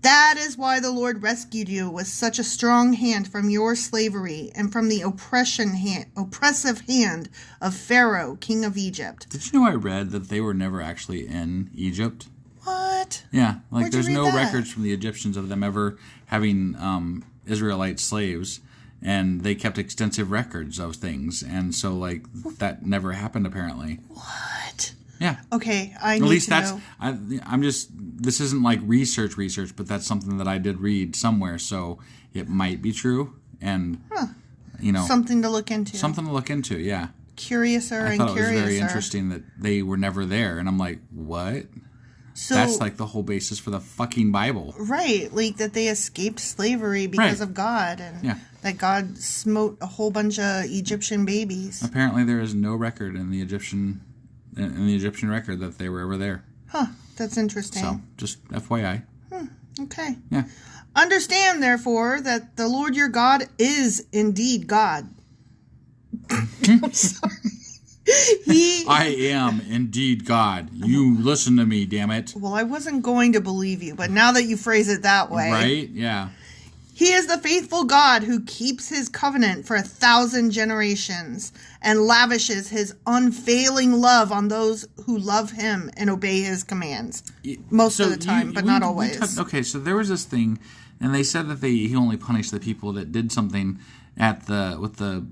That is why the Lord rescued you with such a strong hand from your slavery and from the oppressive hand of Pharaoh, king of Egypt. Did you know I read that they were never actually in Egypt? What? Yeah, like Where'd you there's read no that? records from the Egyptians of them ever having Israelite slaves, and they kept extensive records of things, and so like that never happened apparently. What? Yeah. Okay, I At need least to that's. know. I'm just. This isn't like research, but that's something that I did read somewhere, so it might be true, and Something to look into. something to look into. Yeah. Curiouser I and thought it was curiouser. very interesting that they were never there, and I'm like, what? So, That's like the whole basis for the fucking Bible. right, like that they escaped slavery because of God, and that God smote a whole bunch of Egyptian babies. Apparently, there is no record in the Egyptian record that they were ever there. Huh, that's interesting. So, just FYI. Okay. Yeah. Understand, therefore, that the Lord your God is indeed God. I'm sorry. I am indeed God. You listen to me, damn it. Well, I wasn't going to believe you, but now that you phrase it that way. Right? Yeah. He is the faithful God who keeps his covenant for 1,000 generations and lavishes his unfailing love on those who love him and obey his commands. Most of the time, but not always. Okay, so there was this thing, and they said that he only punished the people that did something with the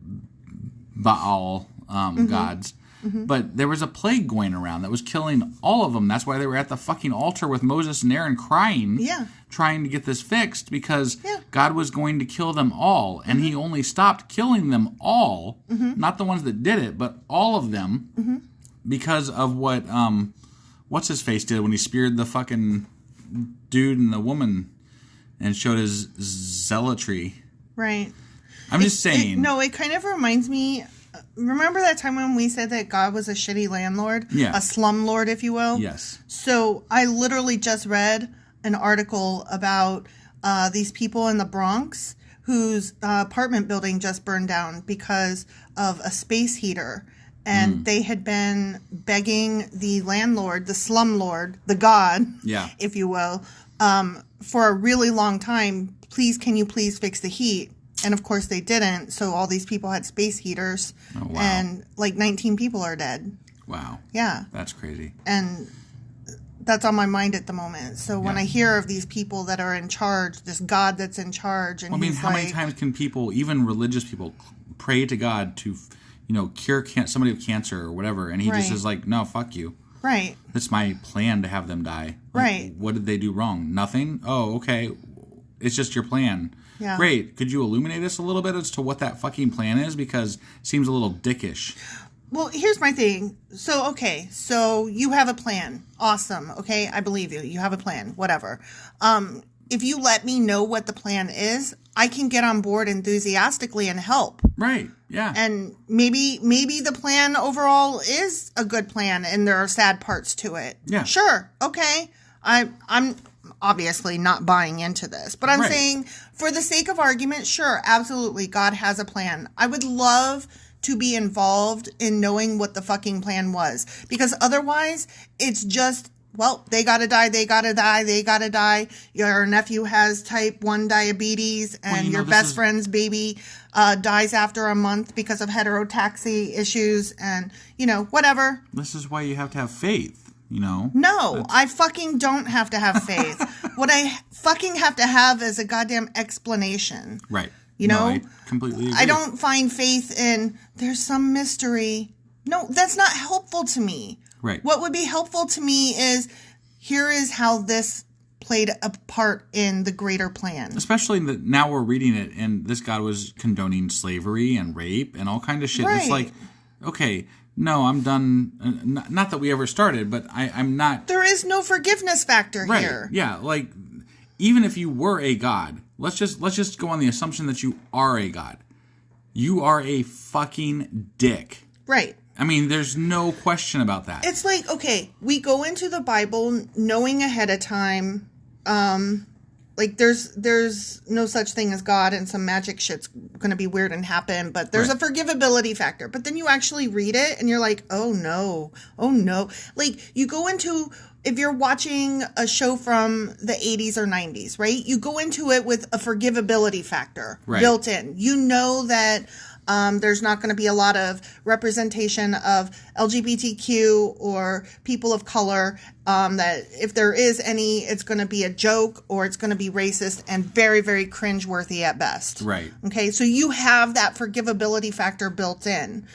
Baal gods. Mm-hmm. But there was a plague going around that was killing all of them. That's why they were at the fucking altar with Moses and Aaron crying, trying to get this fixed, because God was going to kill them all. And he only stopped killing them all, not the ones that did it, but all of them, because of what, what's his face did when he speared the fucking dude and the woman and showed his zealotry. Right. I'm just saying. It kind of reminds me. Remember that time when we said that God was a shitty landlord? Yeah. A slumlord, if you will? Yes. So I literally just read an article about these people in the Bronx whose apartment building just burned down because of a space heater. And they had been begging the landlord, the slumlord, the god, if you will, for a really long time. Can you please fix the heat? And, of course, they didn't, so all these people had space heaters, and, 19 people are dead. Wow. Yeah. That's crazy. And that's on my mind at the moment. So when I hear of these people that are in charge, this God that's in charge, and how many times can people, even religious people, pray to God to, cure somebody of cancer or whatever, and he just is like, no, fuck you. Right. That's my plan to have them die. Right. What did they do wrong? Nothing? Oh, okay. It's just your plan. Yeah. Great. Could you illuminate us a little bit as to what that fucking plan is? Because it seems a little dickish. Well, here's my thing. So you have a plan. Awesome. Okay, I believe you. You have a plan. Whatever. If you let me know what the plan is, I can get on board enthusiastically and help. Right. Yeah. And maybe the plan overall is a good plan and there are sad parts to it. Yeah. Sure. Okay. I'm obviously not buying into this, but I'm saying for the sake of argument, sure, absolutely, God has a plan. I would love to be involved in knowing what the fucking plan was, because otherwise it's just, well, they gotta die. Your nephew has type 1 diabetes and your best friend's baby dies after a month because of heterotaxy issues and, whatever. This is why you have to have faith. No, I fucking don't have to have faith. What I fucking have to have is a goddamn explanation. Right. I completely agree. I don't find faith in there's some mystery. No, that's not helpful to me. Right. What would be helpful to me is here is how this played a part in the greater plan. Especially that now we're reading it, and this God was condoning slavery and rape and all kind of shit. Right. It's like, okay, no, I'm done. Not that we ever started, but I'm not. There is no forgiveness factor here. Yeah, like even if you were a God, let's just go on the assumption that you are a God. You are a fucking dick. Right. I mean, there's no question about that. It's like, okay, we go into the Bible knowing ahead of time, like there's no such thing as God and some magic shit's going to be weird and happen, but there's a forgivability factor. But then you actually read it and you're like, oh no. Like you go into, if you're watching a show from the 80s or 90s, right? You go into it with a forgivability factor built in. You know that there's not going to be a lot of representation of LGBTQ or people of color, that if there is any, it's going to be a joke or it's going to be racist and very, very cringeworthy at best. Right. Okay, so you have that forgivability factor built in.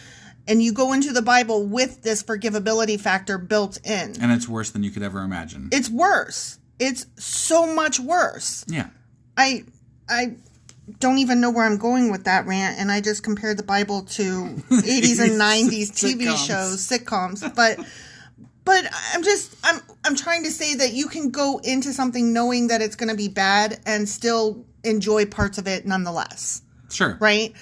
And you go into the Bible with this forgivability factor built in. And it's worse than you could ever imagine. It's worse. It's so much worse. Yeah. I don't even know where I'm going with that rant, and I just compared the Bible to 80s and 90s TV shows, sitcoms. But I'm trying to say that you can go into something knowing that it's going to be bad and still enjoy parts of it nonetheless. Sure. Right?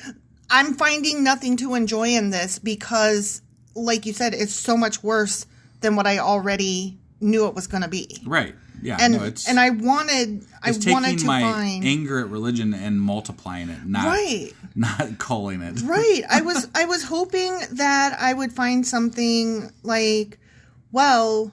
I'm finding nothing to enjoy in this because, like you said, it's so much worse than what I already knew it was going to be. Right. Yeah. And no, I wanted taking to my find anger at religion and multiplying it, not calling it. Right. I was hoping that I would find something like, well,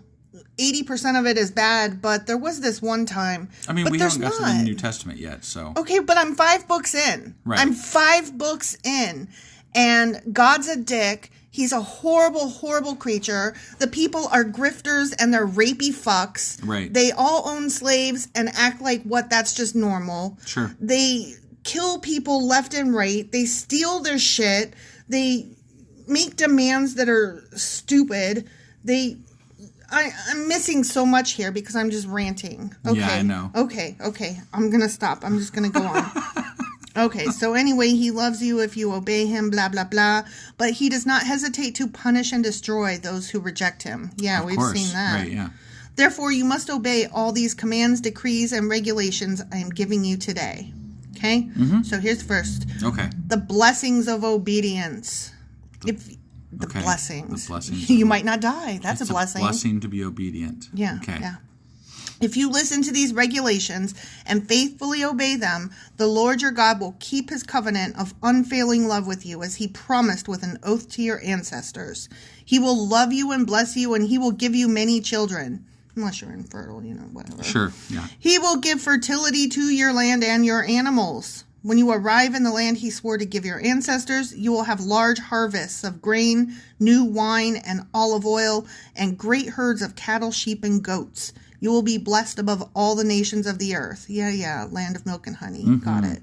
80% of it is bad, but there was this one time. I mean, but we haven't got to the not. New Testament yet, so. Okay, but I'm 5 books in. Right. I'm 5 books in, and God's a dick. He's a horrible, horrible creature. The people are grifters and they're rapey fucks. Right. They all own slaves and act like that's just normal. Sure. They kill people left and right. They steal their shit. They make demands that are stupid. I'm missing so much here because I'm just ranting. Okay. Yeah, I know. Okay. I'm going to stop. I'm just going to go on. Okay, so anyway, he loves you if you obey him, blah, blah, blah. But he does not hesitate to punish and destroy those who reject him. Yeah, we've seen that. Right, yeah. Therefore, you must obey all these commands, decrees, and regulations I am giving you today. Okay? Mm-hmm. So here's first. Okay. The blessings of obedience. Blessings. The blessings. You might not die. That's a blessing. Blessing to be obedient. Yeah. Okay. Yeah. If you listen to these regulations and faithfully obey them, the Lord your God will keep his covenant of unfailing love with you, as he promised with an oath to your ancestors. He will love you and bless you, and he will give you many children. Unless you're infertile, whatever. Sure, yeah. He will give fertility to your land and your animals. When you arrive in the land he swore to give your ancestors, you will have large harvests of grain, new wine, and olive oil, and great herds of cattle, sheep, and goats. You will be blessed above all the nations of the earth. Yeah, land of milk and honey. Mm-hmm. Got it.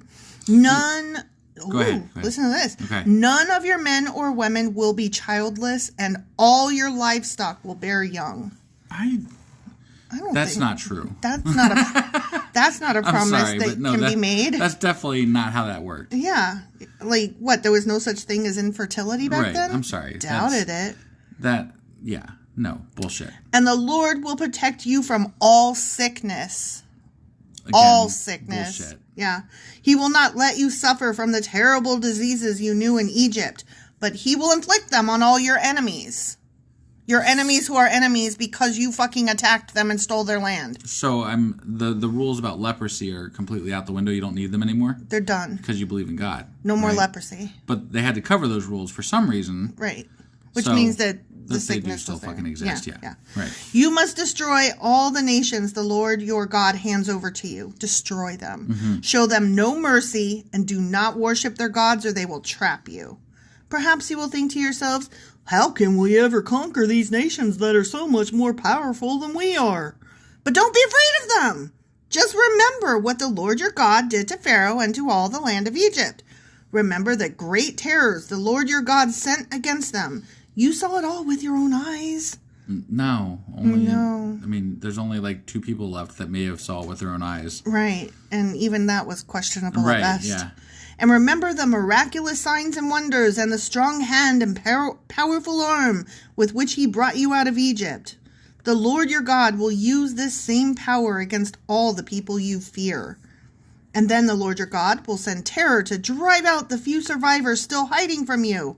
Go ahead. Listen to this. Okay. None of your men or women will be childless, and all your livestock will bear young. That's not true. That's not a promise that can be made. That's definitely not how that worked. Yeah. Like, what? There was no such thing as infertility back then? I'm sorry. Doubted it. No, bullshit. And the Lord will protect you from all sickness. Again, all sickness. Bullshit. Yeah. He will not let you suffer from the terrible diseases you knew in Egypt, but he will inflict them on all your enemies. Your enemies who are enemies because you fucking attacked them and stole their land. So the rules about leprosy are completely out the window. You don't need them anymore? They're done. Because you believe in God. No more leprosy. But they had to cover those rules for some reason. Right. Which means that the sickness they do still fucking exist. Yeah. Right. You must destroy all the nations the Lord your God hands over to you. Destroy them. Mm-hmm. Show them no mercy and do not worship their gods or they will trap you. Perhaps you will think to yourselves, how can we ever conquer these nations that are so much more powerful than we are? But don't be afraid of them. Just remember what the Lord your God did to Pharaoh and to all the land of Egypt. Remember the great terrors the Lord your God sent against them. You saw it all with your own eyes. No. I mean, there's only like 2 people left that may have saw it with their own eyes. Right. And even that was questionable at best. Yeah. And remember the miraculous signs and wonders and the strong hand and powerful arm with which he brought you out of Egypt. The Lord your God will use this same power against all the people you fear. And then the Lord your God will send terror to drive out the few survivors still hiding from you.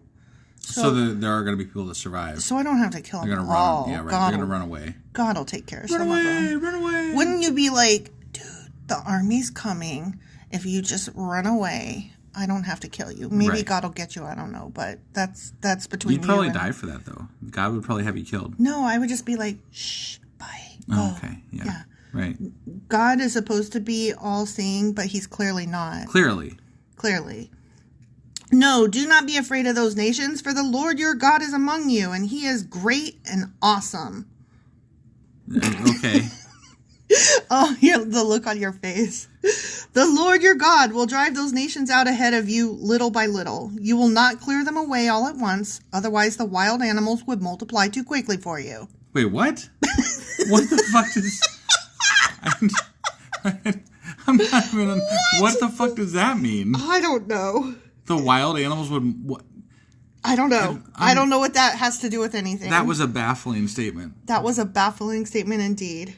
So there are going to be people that survive. So I don't have to kill them They're going to all. run. Yeah, right. God They're going to run away. God will take care of some of them. Run away. Wouldn't you be like, dude, the army's coming. If you just run away, I don't have to kill you. Maybe God will get you. I don't know. But that's between You'd probably die for that, though. God would probably have you killed. No, I would just be like, shh, bye. Oh, okay. Yeah. Right. God is supposed to be all-seeing, but he's clearly not. Clearly. No, do not be afraid of those nations, for the Lord your God is among you, and he is great and awesome. Okay. Oh, yeah, the look on your face. The Lord your God will drive those nations out ahead of you little by little. You will not clear them away all at once, otherwise the wild animals would multiply too quickly for you. Wait, what? What the fuck is... I'm not even... What the fuck does that mean? I don't know. The wild animals would... What? I don't know. I don't know what that has to do with anything. That was a baffling statement. That was a baffling statement indeed.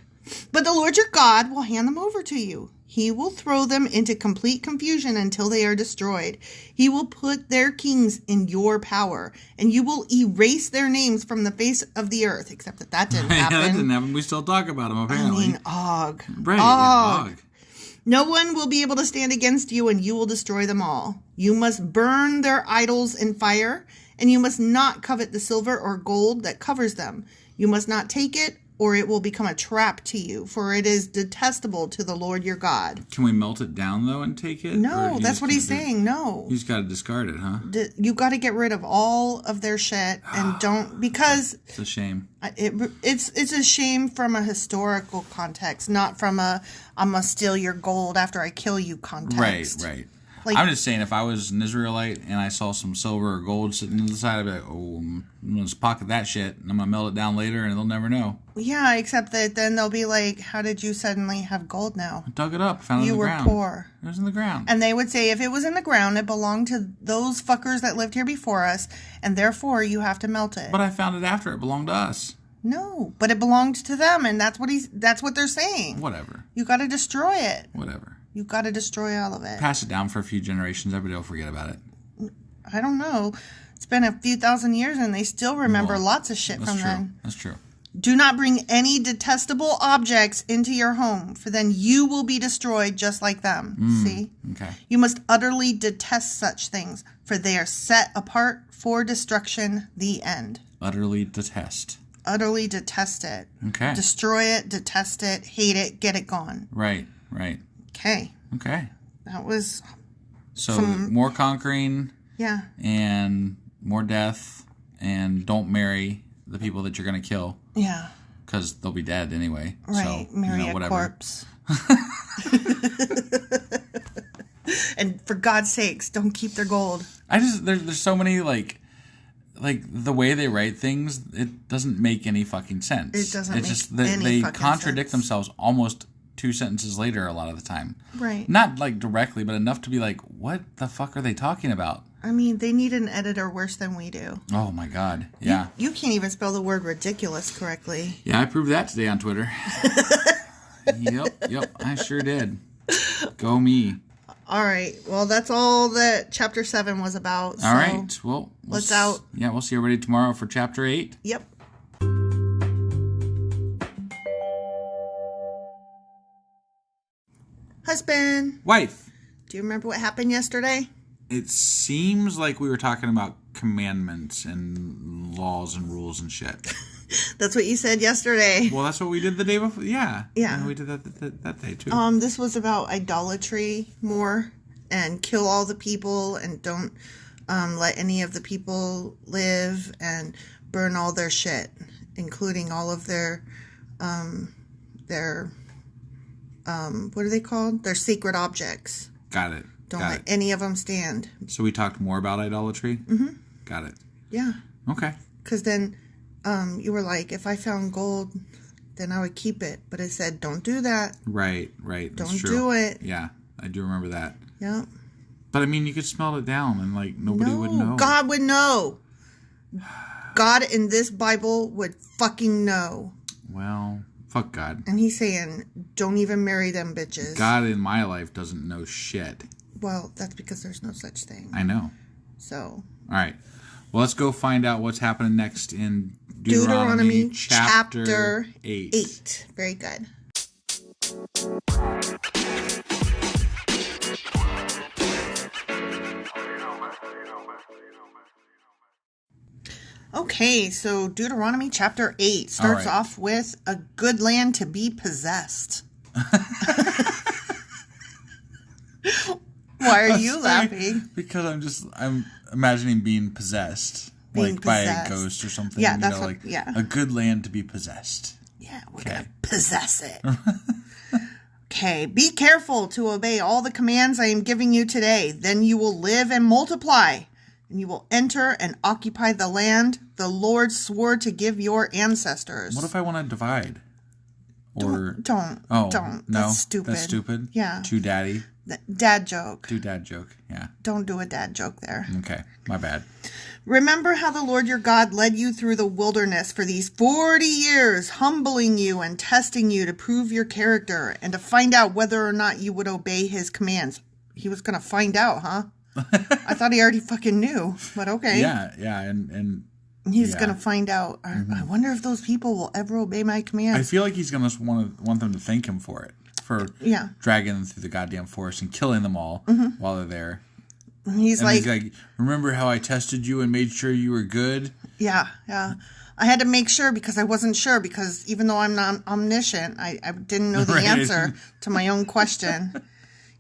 But the Lord your God will hand them over to you. He will throw them into complete confusion until they are destroyed. He will put their kings in your power, and you will erase their names from the face of the earth. Except that didn't happen. Yeah, that didn't happen. We still talk about them, apparently. I mean, Og. Right, Og. Og. No one will be able to stand against you, and you will destroy them all. You must burn their idols in fire, and you must not covet the silver or gold that covers them. You must not take it, or it will become a trap to you, for it is detestable to the Lord your God. Can we melt it down, though, and take it? No, that's what he's saying. No. You just got to discard it, huh? You got to get rid of all of their shit and don't, because... It's a shame. It's a shame from a historical context, not from I'm going to steal your gold after I kill you context. Right. Like, I'm just saying, if I was an Israelite and I saw some silver or gold sitting on the side, I'd be like, oh, I'm going to just pocket that shit, and I'm going to melt it down later, and they'll never know. Yeah, except that then they'll be like, how did you suddenly have gold now? I dug it up, found it in the ground. You were poor. It was in the ground. And they would say, if it was in the ground, it belonged to those fuckers that lived here before us, and therefore you have to melt it. But I found it after it belonged to us. No, but it belonged to them, and that's what they're saying. Whatever. You got to destroy it. Whatever. You got to destroy all of it. Pass it down for a few generations. Everybody will forget about it. I don't know. It's been a few thousand years, and they still remember lots of shit from then. That's true. Do not bring any detestable objects into your home, for then you will be destroyed just like them. See? Okay. You must utterly detest such things, for they are set apart for destruction, the end. Utterly detest. Utterly detest it. Okay. Destroy it, detest it, hate it, get it gone. Right. Okay. That was... So, more conquering. Yeah. And more death. And don't marry the people that you're going to kill. Yeah. Because they'll be dead anyway. Right. So, marry a corpse. And for God's sakes, don't keep their gold. There's so many, like the way they write things, it doesn't make any fucking sense. It doesn't make they any fucking contradict sense. themselves almost 2 sentences later a lot of the time. Right. Not like directly, but enough to be like, what the fuck are they talking about? I mean, they need an editor worse than we do. Oh my God. Yeah. You can't even spell the word ridiculous correctly. Yeah, I proved that today on Twitter. Yep, I sure did. Go me. All right. Well, that's all that Chapter 7 was about. So all right. Well, let's out. Yeah, we'll see everybody tomorrow for Chapter 8. Yep. Husband. Wife. Do you remember what happened yesterday? It seems like we were talking about commandments and laws and rules and shit. That's what you said yesterday. Well, that's what we did the day before. Yeah. Yeah. And we did that day too. This was about idolatry more, and kill all the people, and don't let any of the people live, and burn all their shit, including all of their what are they called? Their sacred objects. Got it. Don't let any of them stand. So we talked more about idolatry? Mm-hmm. Got it. Yeah. Okay. Because then you were like, if I found gold, then I would keep it. But it said, don't do that. Right. Don't do it. Yeah, I do remember that. Yeah. But I mean, you could smell it down and like nobody would know. God would know. God in this Bible would fucking know. Well, fuck God. And he's saying, don't even marry them bitches. God in my life doesn't know shit. Well, that's because there's no such thing. I know. So. All right. Well, let's go find out what's happening next in Deuteronomy Chapter 8. Very good. Okay, so Deuteronomy Chapter 8 starts off with a good land to be possessed. Why are you laughing? Because I'm imagining being possessed. By a ghost or something. Yeah, that's what, a good land to be possessed. Yeah, we're going to possess it. Okay, be careful to obey all the commands I am giving you today. Then you will live and multiply, and you will enter and occupy the land the Lord swore to give your ancestors. What if I want to divide? Or don't. No, that's stupid. That's stupid. Yeah. Too daddy. Dad joke. Too dad joke. Yeah. Don't do a dad joke there. Okay, my bad. Remember how the Lord your God led you through the wilderness for these 40 years, humbling you and testing you to prove your character and to find out whether or not you would obey his commands. He was going to find out, huh? I thought he already fucking knew, but okay. Yeah, and he's going to find out. I wonder if those people will ever obey my commands. I feel like he's going to want them to thank him for it, for dragging them through the goddamn forest and killing them all while they're there. He's like, remember how I tested you and made sure you were good? Yeah. I had to make sure because I wasn't sure because even though I'm not omniscient, I didn't know the answer to my own question.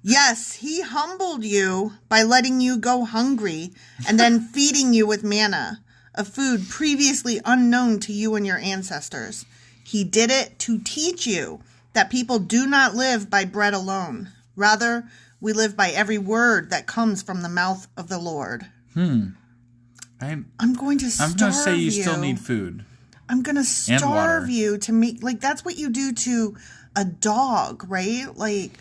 Yes, he humbled you by letting you go hungry and then feeding you with manna, a food previously unknown to you and your ancestors. He did it to teach you that people do not live by bread alone. Rather, we live by every word that comes from the mouth of the Lord. I'm going to say you still need food. I'm going to starve you to make, like, that's what you do to a dog, right? Like,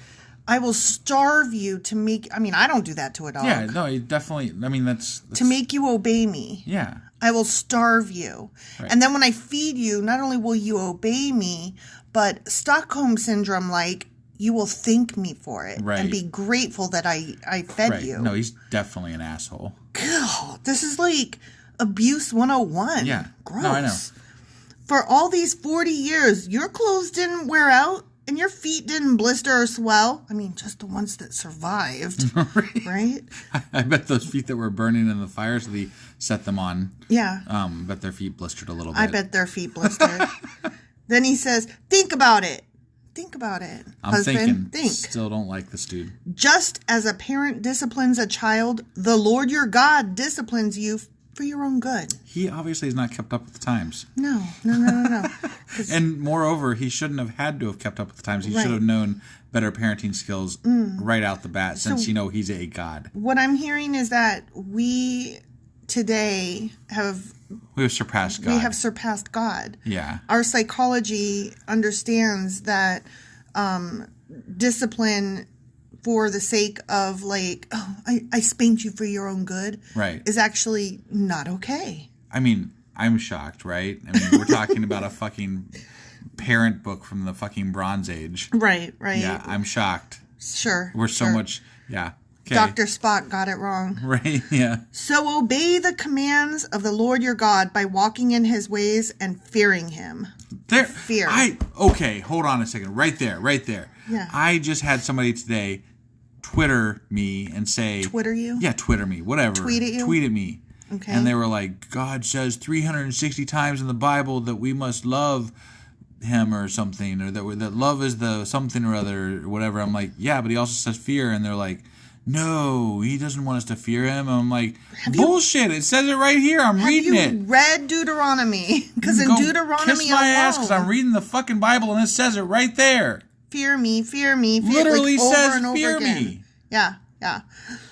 I will starve you to make, I mean, I don't do that to a dog. Yeah, no, you definitely, I mean, that's to make you obey me. Yeah. I will starve you. Right. And then when I feed you, not only will you obey me, but Stockholm Syndrome, like, you will thank me for it and be grateful that I fed you. No, he's definitely an asshole. God, this is like abuse 101. Yeah. Gross. No, I know. For all these 40 years, your clothes didn't wear out and your feet didn't blister or swell. I mean, just the ones that survived. Right? I bet those feet that were burning in the fires that he set them on. Yeah. Bet their feet blistered a little bit. I bet their feet blistered. Then he says, think about it. Think about it. Husband, think. Still don't like this dude. Just as a parent disciplines a child, the Lord your God disciplines you for your own good. He obviously has not kept up with the times. No. And moreover, he shouldn't have had to have kept up with the times. He should have known better parenting skills right out the bat since, he's a God. What I'm hearing is that we today we have surpassed God. We have surpassed God. Yeah. Our psychology understands that discipline for the sake of like, I spanked you for your own good is actually not okay. I mean, I'm shocked, right? I mean, we're talking about a fucking parent book from the fucking Bronze Age. Right. Yeah, I'm shocked. Sure. We're so much, yeah. Okay. Dr. Spock got it wrong. Right, yeah. So obey the commands of the Lord your God by walking in his ways and fearing him. Fear. Okay, hold on a second. Right there. Yeah. I just had somebody today Twitter me and say... Twitter you? Yeah, Twitter me. Whatever. Tweet at you? Tweet at me. Okay. And they were like, God says 360 times in the Bible that we must love him or something, or that love is the something or other, or whatever. I'm like, yeah, but he also says fear. And they're like, no, he doesn't want us to fear him. And I'm like, bullshit. It says it right here. I'm reading it. Have you read Deuteronomy? Because in Deuteronomy kiss my ass because I'm reading the fucking Bible and it says it right there. Fear me. Literally like, says over and over fear again. me. Yeah.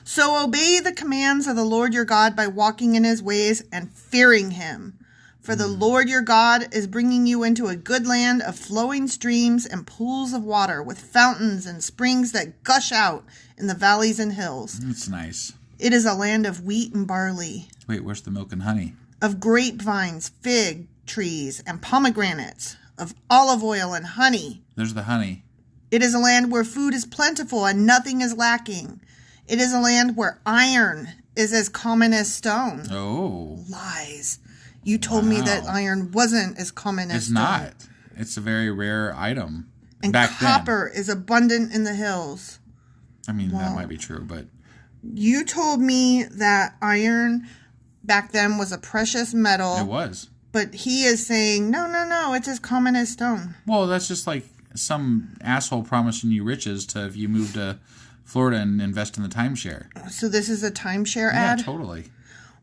So obey the commands of the Lord your God by walking in his ways and fearing him. For the Lord your God is bringing you into a good land of flowing streams and pools of water with fountains and springs that gush out in the valleys and hills. That's nice. It is a land of wheat and barley. Wait, where's the milk and honey? Of grapevines, fig trees, and pomegranates, of olive oil and honey. There's the honey. It is a land where food is plentiful and nothing is lacking. It is a land where iron is as common as stone. Oh. Lies. You told me that iron wasn't as common as stone. It's not. It's a very rare item. And back copper is abundant in the hills. I mean, that might be true, but... You told me that iron back then was a precious metal. It was. But he is saying, no, it's as common as stone. Well, that's just like some asshole promising you riches if you move to Florida and invest in the timeshare. So this is a timeshare ad? Yeah, totally.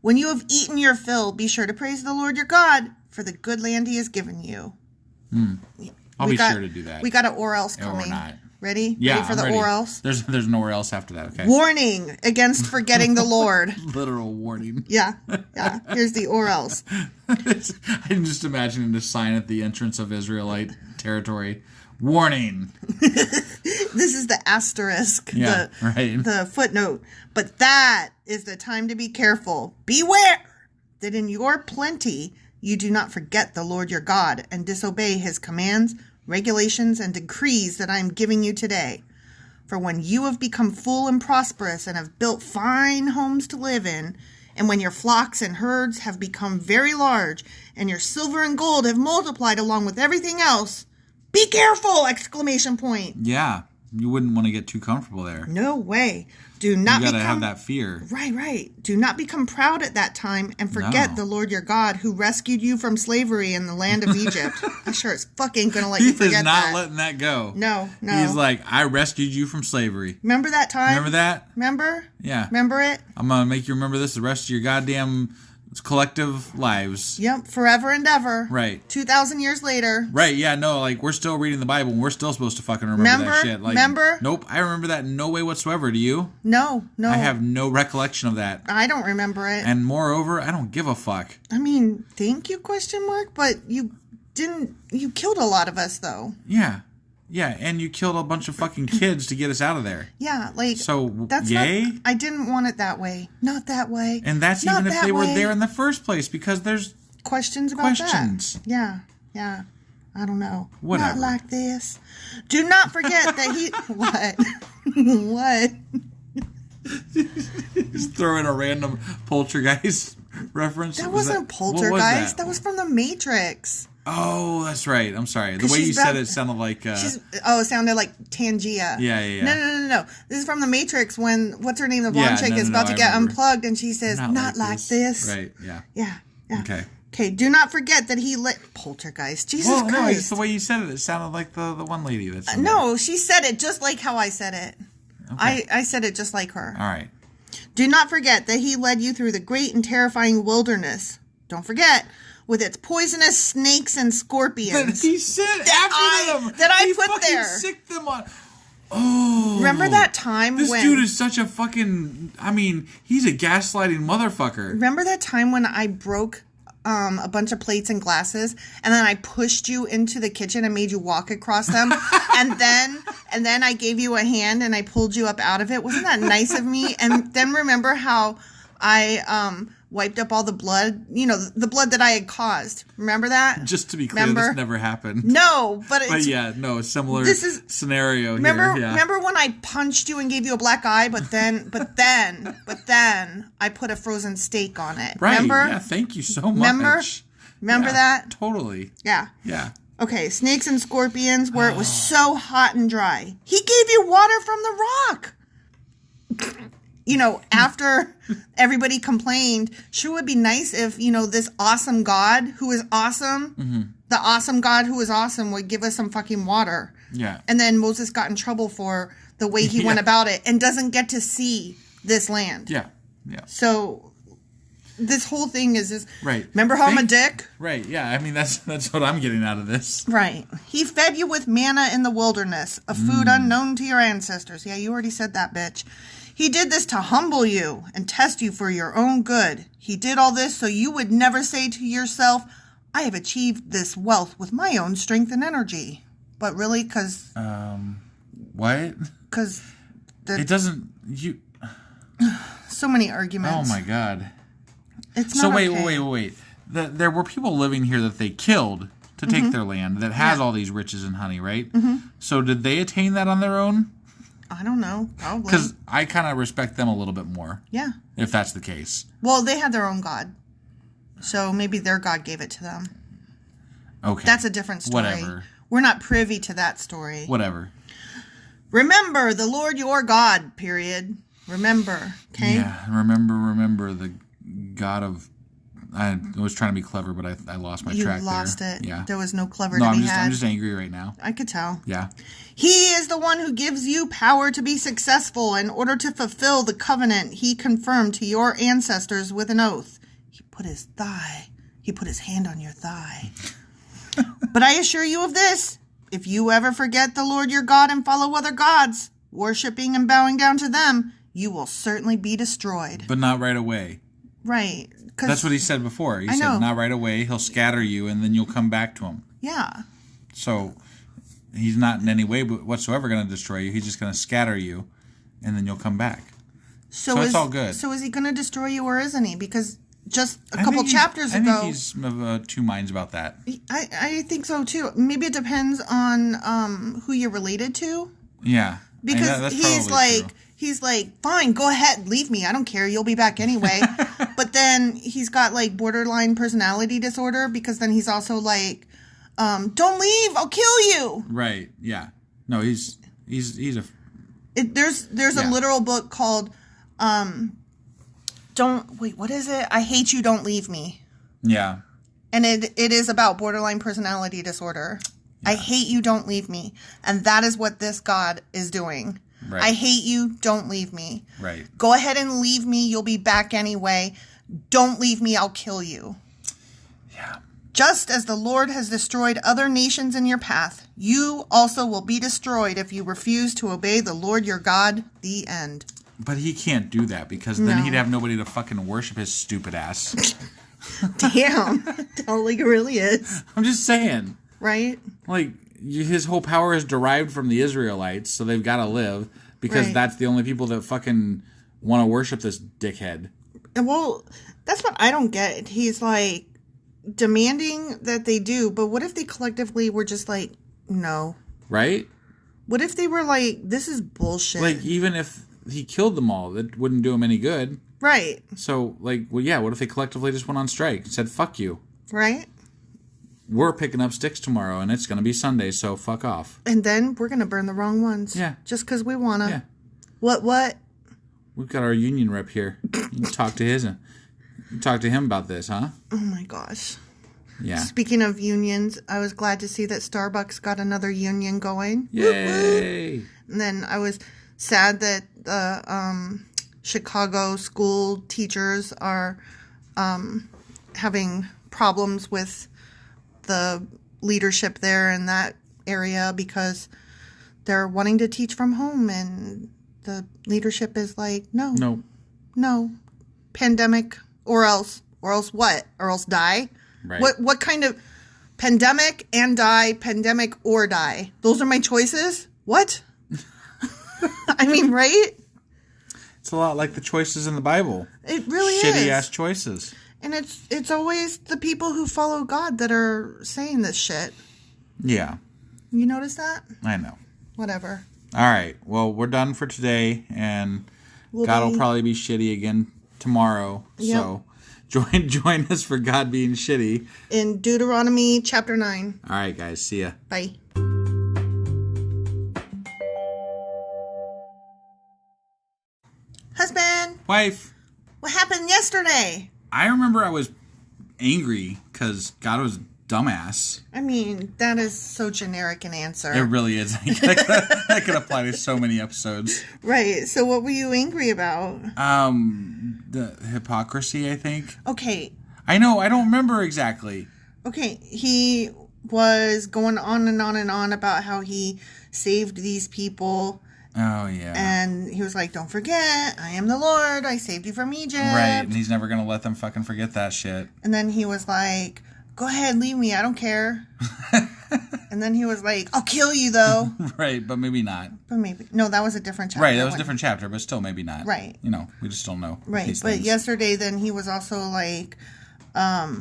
When you have eaten your fill, be sure to praise the Lord your God for the good land he has given you. I'll be sure to do that. We got an or else coming. Or not. Ready? Yeah, ready for the ready. or else? There's no or else after that, okay? Warning against forgetting the Lord. Literal warning. Yeah. Here's the or else. I'm just imagining the sign at the entrance of Israelite territory. Warning. This is the asterisk. Yeah, right. The footnote. But that is the time to be careful. Beware that in your plenty you do not forget the Lord your God and disobey his commands, regulations, and decrees that I am giving you today. For when you have become full and prosperous and have built fine homes to live in, and when your flocks and herds have become very large, and your silver and gold have multiplied along with everything else, be careful! Exclamation point. Yeah, you wouldn't want to get too comfortable there. No way. Do not You gotta have that fear. Right. Do not become proud at that time and forget the Lord your God who rescued you from slavery in the land of Egypt. I'm sure it's fucking gonna let you forget that. He's not letting that go. No. He's like, I rescued you from slavery. Remember that time? Remember that? Remember? Yeah. Remember it? I'm gonna make you remember this the rest of your goddamn collective lives. Yep, forever and ever. Right. 2,000 years later. Right, yeah, no, like, we're still reading the Bible and we're still supposed to fucking remember that shit. Like, remember? Nope, I remember that in no way whatsoever. Do you? No. I have no recollection of that. I don't remember it. And moreover, I don't give a fuck. I mean, thank you, question mark, but you killed a lot of us, though. Yeah, and you killed a bunch of fucking kids to get us out of there. Yeah, like... So, that's yay? I didn't want it that way. Not that way. And that's not even if they way. were there in the first place, because there's... Questions about that. Yeah. I don't know. Whatever. Not like this. Do not forget that he... What? Just throw in a random poltergeist reference. That wasn't poltergeist. That was from the Matrix. Oh, that's right. I'm sorry. The way you said it sounded like... it sounded like Tangia. Yeah. No. This is from the Matrix when, what's her name, the blonde chick is about to get unplugged and she says, not like this. Right, yeah. Yeah. Okay, do not forget that he poltergeist. Jesus Christ. No, it's the way you said it. It sounded like the one lady that's... No, she said it just like how I said it. Okay. I said it just like her. All right. Do not forget that he led you through the great and terrifying wilderness. Don't forget... with its poisonous snakes and scorpions. That he said after them. That I he put there. Sicked them on. Oh. Remember that time this dude is such a fucking... I mean, he's a gaslighting motherfucker. Remember that time when I broke a bunch of plates and glasses, and then I pushed you into the kitchen and made you walk across them, and then I gave you a hand and I pulled you up out of it? Wasn't that nice of me? And then remember how I... wiped up all the blood, the blood that I had caused. Remember that? Just to be clear, this never happened. No, but it's... But yeah, no, similar scenario here. Remember when I punched you and gave you a black eye, but then I put a frozen steak on it. Right, remember? Yeah, thank you so much. Remember that? Totally. Yeah. Yeah. Okay, snakes and scorpions where it was so hot and dry. He gave you water from the rock. After everybody complained, sure would be nice if, this awesome God who is awesome, the awesome God who is awesome would give us some fucking water. Yeah. And then Moses got in trouble for the way he went about it and doesn't get to see this land. Yeah. So this whole thing is just... Right. Remember how I'm a dick? Right, yeah. I mean, that's what I'm getting out of this. Right. He fed you with manna in the wilderness, a food unknown to your ancestors. Yeah, you already said that, bitch. He did this to humble you and test you for your own good. He did all this so you would never say to yourself, I have achieved this wealth with my own strength and energy. But really, because... what? Because... It doesn't... You... So many arguments. Oh, my God. It's not wait. There were people living here that they killed to take their land that has all these riches and honey, right? Mm-hmm. So did they attain that on their own? I don't know. Probably. Because I kind of respect them a little bit more. Yeah. If that's the case. Well, they had their own God. So maybe their God gave it to them. Okay. That's a different story. Whatever. We're not privy to that story. Whatever. Remember the Lord your God, period. Remember, okay? Yeah, remember the God of... I was trying to be clever, but I lost my track there. You lost it. Yeah. There was no clever to be had. I'm just angry right now. I could tell. Yeah. He is the one who gives you power to be successful in order to fulfill the covenant he confirmed to your ancestors with an oath. He put his hand on your thigh. But I assure you of this, if you ever forget the Lord your God and follow other gods, worshipping and bowing down to them, you will certainly be destroyed. But not right away. Right. That's what he said before. He said, not right away. He'll scatter you, and then you'll come back to him. Yeah. So he's not in any way whatsoever going to destroy you. He's just going to scatter you, and then you'll come back. So it's all good. So is he going to destroy you, or isn't he? Because just a couple chapters ago... I think he's of two minds about that. I think so, too. Maybe it depends on who you're related to. Yeah. Because he's like... True. He's like, fine, go ahead, leave me. I don't care. You'll be back anyway. But then he's got like borderline personality disorder because then he's also like, don't leave. I'll kill you. Right. Yeah. No, he's a. There's a literal book called, what is it? I Hate You, Don't Leave Me. Yeah. And it is about borderline personality disorder. Yeah. I hate you, don't leave me. And that is what this God is doing. Right. I hate you. Don't leave me. Right. Go ahead and leave me. You'll be back anyway. Don't leave me. I'll kill you. Yeah. Just as the Lord has destroyed other nations in your path, you also will be destroyed if you refuse to obey the Lord your God. The end. But he can't do that because then he'd have nobody to fucking worship his stupid ass. Damn. Totally really is. I'm just saying. Right? Like... His whole power is derived from the Israelites, so they've got to live because that's the only people that fucking want to worship this dickhead. Well, that's what I don't get. He's like demanding that they do, but what if they collectively were just like, no? Right? What if they were like, this is bullshit? Like, even if he killed them all, that wouldn't do him any good. Right. So, like, well, yeah, what if they collectively just went on strike and said, fuck you? Right. We're picking up sticks tomorrow, and it's going to be Sunday, so fuck off. And then we're going to burn the wrong ones. Yeah. Just because we want to. Yeah. What? We've got our union rep here. You can talk to him about this, huh? Oh, my gosh. Yeah. Speaking of unions, I was glad to see that Starbucks got another union going. Yay! And then I was sad that the Chicago school teachers are having problems with the leadership there in that area because they're wanting to teach from home and the leadership is like, no, pandemic or else what? Or else die? Right. What kind of pandemic and die, pandemic or die? Those are my choices? What? I mean, right? It's a lot like the choices in the Bible. It really is. Shitty ass choices. And it's always the people who follow God that are saying this shit. Yeah. You notice that? I know. Whatever. All right. Well, we're done for today, and God will probably be shitty again tomorrow. Yep. So join us for God being shitty. In Deuteronomy Chapter 9. All right, guys. See ya. Bye. Husband. Wife. What happened yesterday? I remember I was angry because God was a dumbass. I mean, that is so generic an answer. It really is. That could apply to so many episodes. Right. So what were you angry about? The hypocrisy, I think. Okay. I know. I don't remember exactly. Okay. He was going on and on and on about how he saved these people. Oh, yeah. And he was like, don't forget, I am the Lord. I saved you from Egypt. Right. And he's never going to let them fucking forget that shit. And then he was like, go ahead, leave me. I don't care. And then he was like, I'll kill you, though. Right, but maybe not. But maybe. No, that was a different chapter. Right, that was a different chapter, but still maybe not. Right. You know, we just don't know. Right, but things. Yesterday then he was also like, I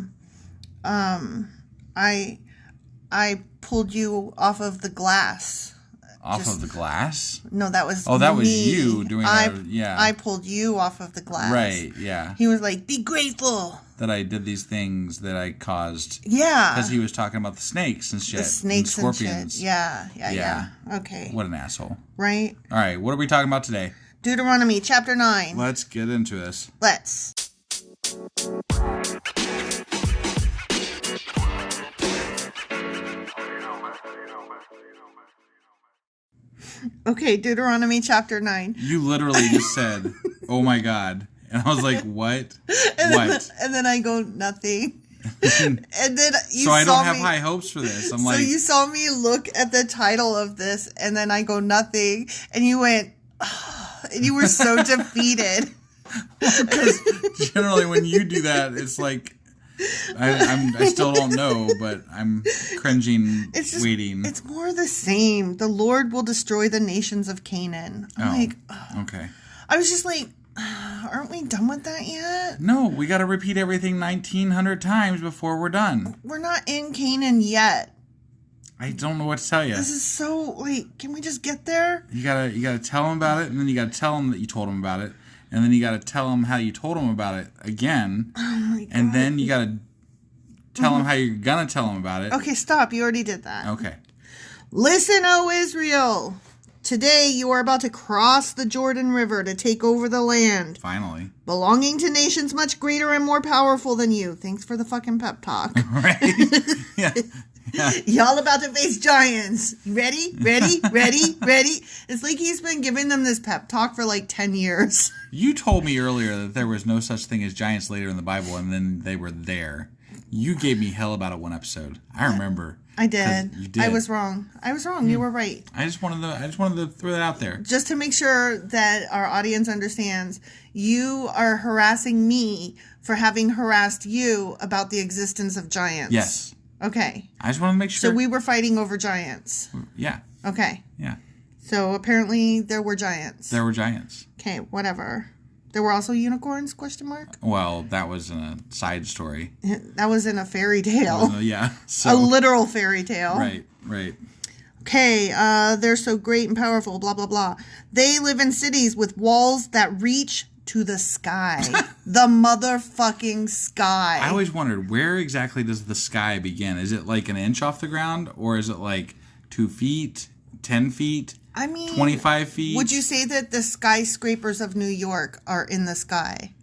pulled you off of the glass. Of the glass? No, that was that me. Was you doing I pulled you off of the glass. Right, yeah. He was like, be grateful. That I did these things that I caused. Yeah. Because he was talking about the snakes and shit. The snakes and scorpions. And shit. Yeah. Okay. What an asshole. Right? All right, what are we talking about today? Deuteronomy Chapter 9. Let's get into this. Let's. Okay, Deuteronomy Chapter 9. You literally just said, oh my God. And I was like, what? And then I go, nothing. And then you so I don't have high hopes for this. So you saw me look at the title of this, and then I go, nothing. And you went, oh, and you were so defeated. Because generally when you do that, it's like, I still don't know, but I'm cringing, waiting. It's more the same. The Lord will destroy the nations of Canaan. I'm like, oh. Okay. I was just like, aren't we done with that yet? No, we got to repeat everything 1,900 times before we're done. We're not in Canaan yet. I don't know what to tell you. This is so, like, can we just get there? You gotta tell them about it, and then you gotta tell them that you told them about it, and then you gotta tell them how you told them about it again. Oh my God. And then you gotta tell them how you're gonna tell them about it. Okay, stop. You already did that. Okay. Listen, O Israel. Today you are about to cross the Jordan River to take over the land. Finally. Belonging to nations much greater and more powerful than you. Thanks for the fucking pep talk. Right? Yeah. Y'all about to face giants. Ready? It's like he's been giving them this pep talk for like 10 years. You told me earlier that there was no such thing as giants later in the Bible, and then they were there. You gave me hell about it one episode. I remember. I did. You did. I was wrong. You were right. I just wanted to throw that out there. Just to make sure that our audience understands, you are harassing me for having harassed you about the existence of giants. Yes. Okay. I just want to make sure. So we were fighting over giants. Yeah. Okay. Yeah. So apparently there were giants. There were giants. Okay, whatever. There were also unicorns, ? Well, that was a side story. That was in a fairy tale. Yeah. A literal fairy tale. Right. Okay, they're so great and powerful, blah, blah, blah. They live in cities with walls that reach to the sky. The motherfucking sky. I always wondered, where exactly does the sky begin? Is it like an inch off the ground? Or is it like 2 feet, 10 feet? I mean, 25 feet. Would you say that the skyscrapers of New York are in the sky?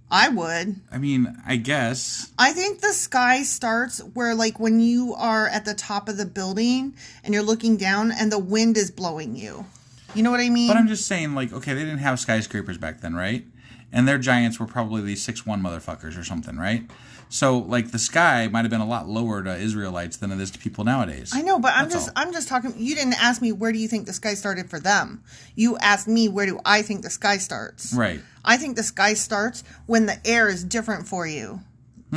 I would. I mean, I guess. I think the sky starts where, like, when you are at the top of the building and you're looking down and the wind is blowing you. You know what I mean? But I'm just saying, like, okay, they didn't have skyscrapers back then, right? And their giants were probably these 6'1" motherfuckers or something, right? So, like, the sky might have been a lot lower to Israelites than it is to people nowadays. I know, but I'm just talking. You didn't ask me where do you think the sky started for them. You asked me where do I think the sky starts. Right. I think the sky starts when the air is different for you.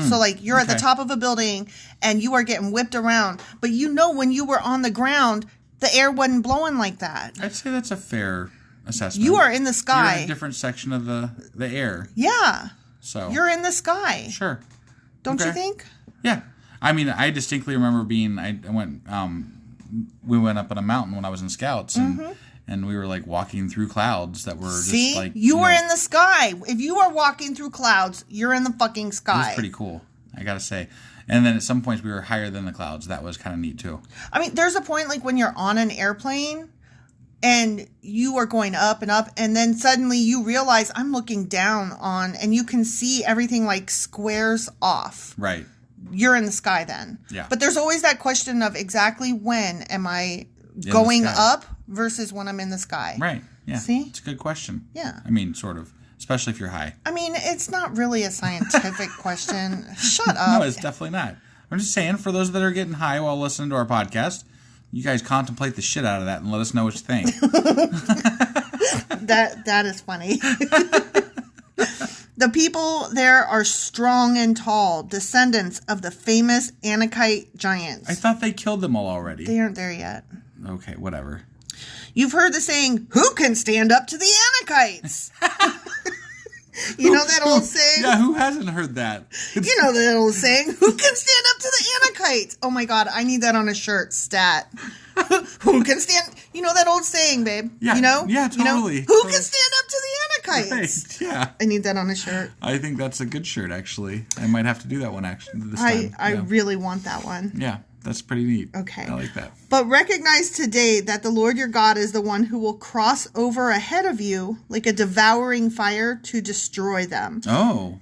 So, like, you're at the top of a building and you are getting whipped around. But you know when you were on the ground, the air wasn't blowing like that. I'd say that's a fair assessment. You are in the sky. You're in a different section of the air. Yeah. So you're in the sky. Sure. Don't you think? Yeah. I mean, I distinctly remember we went up on a mountain when I was in Scouts, and we were, like, walking through clouds that were just, like... you were in the sky. If you are walking through clouds, you're in the fucking sky. It was pretty cool, I gotta say. And then at some points we were higher than the clouds. That was kind of neat, too. I mean, there's a point, like, when you're on an airplane... and you are going up and up, and then suddenly you realize I'm looking down on, and you can see everything like squares off. Right. You're in the sky then. Yeah. But there's always that question of exactly when am I going up versus when I'm in the sky. Right. Yeah. See? It's a good question. Yeah. I mean, sort of. Especially if you're high. I mean, it's not really a scientific question. Shut up. No, it's definitely not. I'm just saying, for those that are getting high while listening to our podcast... You guys contemplate the shit out of that and let us know what you think. That is funny. The people there are strong and tall, descendants of the famous Anakite giants. I thought they killed them all already. They aren't there yet. Okay, whatever. You've heard the saying, who can stand up to the Anakites? You know that old saying? Yeah, who hasn't heard that? You know that old saying, who can stand up to the Anakites? Oh my God, I need that on a shirt, stat. Who can stand... You know that old saying, babe? Yeah, you know? yeah, totally. You know? Who can stand up to the Anakites? Right, yeah. I need that on a shirt. I think that's a good shirt, actually. I might have to do that one, actually, this time. I really want that one. Yeah, that's pretty neat. Okay. I like that. But recognize today that the Lord your God is the one who will cross over ahead of you like a devouring fire to destroy them. Oh.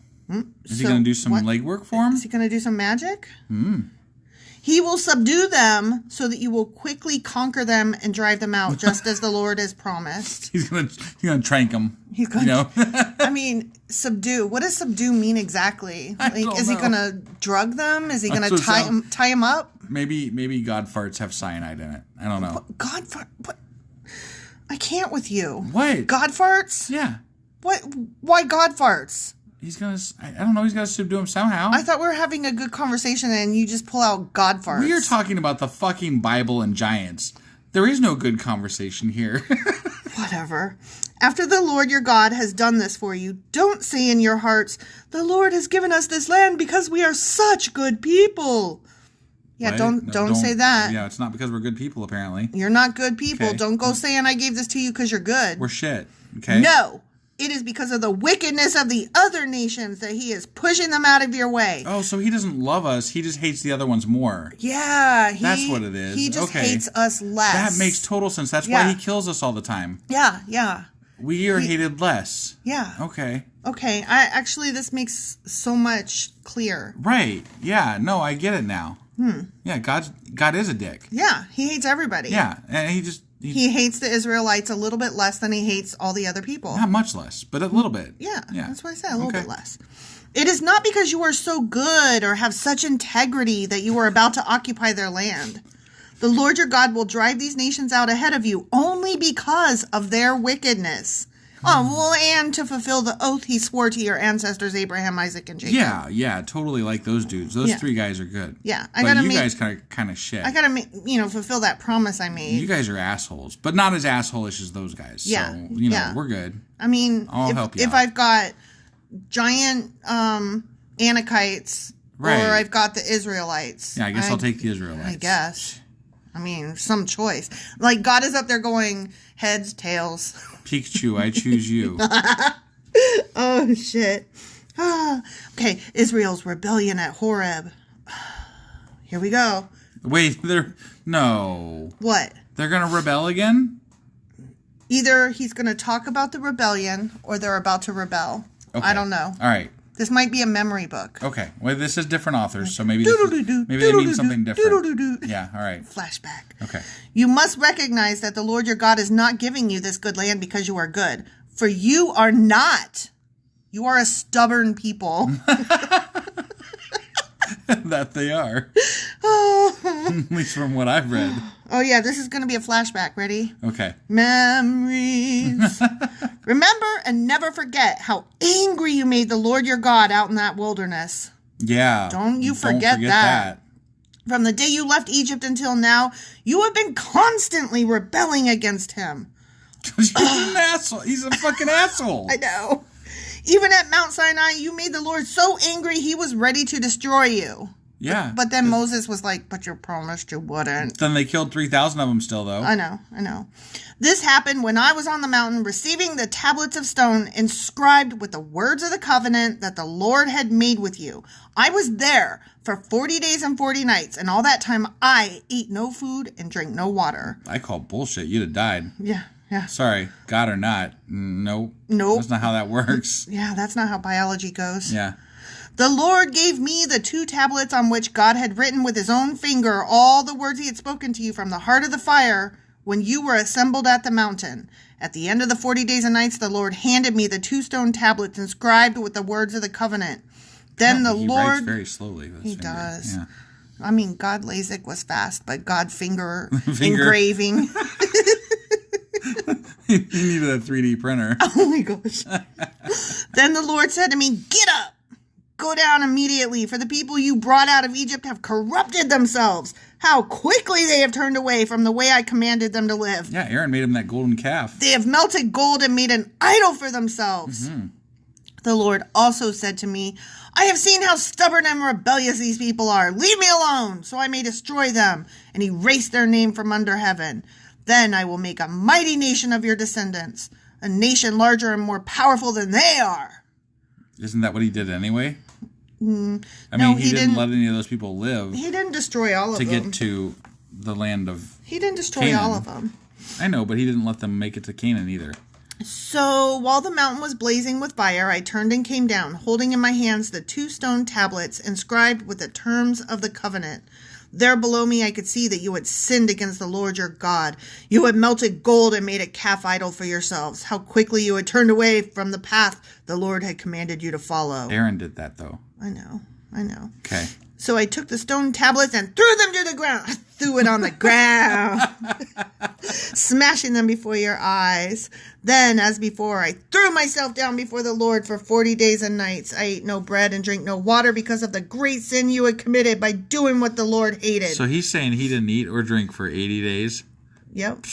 Is he going to do some legwork for him? Is he going to do some magic? He will subdue them so that you will quickly conquer them and drive them out, just as the Lord has promised. He's gonna trank them. He's gonna, I mean, subdue. What does subdue mean exactly? Is he gonna drug them? Is he gonna tie them up? Maybe God farts have cyanide in it. I don't know. God fart? What? I can't with you. What? God farts? Yeah. What? Why God farts? He's gonna, I don't know, he's gotta subdue him somehow. I thought we were having a good conversation and you just pull out God farts. We are talking about the fucking Bible and giants. There is no good conversation here. Whatever. After the Lord your God has done this for you, don't say in your hearts, the Lord has given us this land because we are such good people. Yeah, right? don't say that. Yeah, it's not because we're good people, apparently. You're not good people. Okay. Don't go saying I gave this to you because you're good. We're shit. Okay? No. It is because of the wickedness of the other nations that he is pushing them out of your way. Oh, so he doesn't love us. He just hates the other ones more. Yeah. That's what it is. He just hates us less. That makes total sense. That's why he kills us all the time. Yeah, yeah. We are hated less. Yeah. Okay. Okay. This makes so much clear. Right. Yeah. No, I get it now. Yeah, God is a dick. Yeah. He hates everybody. Yeah. And he hates the Israelites a little bit less than he hates all the other people. Not much less, but a little bit. Yeah. That's what I said. A little bit less. It is not because you are so good or have such integrity that you are about to occupy their land. The Lord your God will drive these nations out ahead of you only because of their wickedness. Oh, well, and to fulfill the oath he swore to your ancestors, Abraham, Isaac, and Jacob. Yeah, totally like those dudes. Those three guys are good. Yeah. You guys kind of shit. I gotta fulfill that promise I made. You guys are assholes, but not as assholish as those guys. Yeah. So, we're good. I mean, I'll help you if out. I've got giant Anakites, right, or I've got the Israelites. Yeah, I guess I'll take the Israelites. I guess. I mean, some choice. Like, God is up there going, heads, tails. Pikachu, I choose you. Oh, shit. Okay, Israel's rebellion at Horeb. Here we go. Wait, no. What? They're going to rebel again? Either he's going to talk about the rebellion, or they're about to rebel. Okay. I don't know. All right. This might be a memory book. Okay. Well, this is different authors, so maybe they mean something different. Yeah, all right. Flashback. Okay. You must recognize that the Lord your God is not giving you this good land because you are good. For you are not. You are a stubborn people. That they are. At least from what I've read. Oh, yeah, this is going to be a flashback. Ready? Okay. Memories. Remember and never forget how angry you made the Lord your God out in that wilderness. Yeah. Don't forget that. From the day you left Egypt until now, you have been constantly rebelling against him. He's an asshole. He's a fucking asshole. I know. Even at Mount Sinai, you made the Lord so angry he was ready to destroy you. Yeah. But then Moses was like, but you promised you wouldn't. Then they killed 3,000 of them still, though. I know. This happened when I was on the mountain receiving the tablets of stone inscribed with the words of the covenant that the Lord had made with you. I was there for 40 days and 40 nights, and all that time I ate no food and drank no water. I call bullshit. You'd have died. Yeah. Sorry, God or not. Nope. Nope. That's not how that works. Yeah, that's not how biology goes. Yeah. The Lord gave me the 2 tablets on which God had written with his own finger all the words he had spoken to you from the heart of the fire when you were assembled at the mountain. At the end of the 40 days and nights, the Lord handed me the 2 stone tablets inscribed with the words of the covenant. Then the Lord... He writes very slowly with his finger. Does. Yeah. I mean, God LASIK was fast, but God finger engraving... You needed a 3D printer. Oh my gosh. Then the Lord said to me, get up, go down immediately, for the people you brought out of Egypt have corrupted themselves. How quickly they have turned away from the way I commanded them to live. Yeah, Aaron made him that golden calf. They have melted gold and made an idol for themselves. Mm-hmm. The Lord also said to me, I have seen how stubborn and rebellious these people are. Leave me alone, so I may destroy them and erase their name from under heaven. Then I will make a mighty nation of your descendants, a nation larger and more powerful than they are. Isn't that what he did anyway? I mean, he didn't let any of those people live. He didn't destroy all of them. To get to the land of He didn't destroy Canaan. all of them. I know, but he didn't let them make it to Canaan either. So while the mountain was blazing with fire, I turned and came down, holding in my hands the 2 stone tablets inscribed with the terms of the covenant. There below me I could see that you had sinned against the Lord your God. You had melted gold and made a calf idol for yourselves. How quickly you had turned away from the path the Lord had commanded you to follow. Aaron did that, though. I know. Okay. So I took the stone tablets and threw them to the ground. I threw it on the ground, smashing them before your eyes. Then, as before, I threw myself down before the Lord for 40 days and nights. I ate no bread and drank no water because of the great sin you had committed by doing what the Lord hated. So he's saying he didn't eat or drink for 80 days? Yep.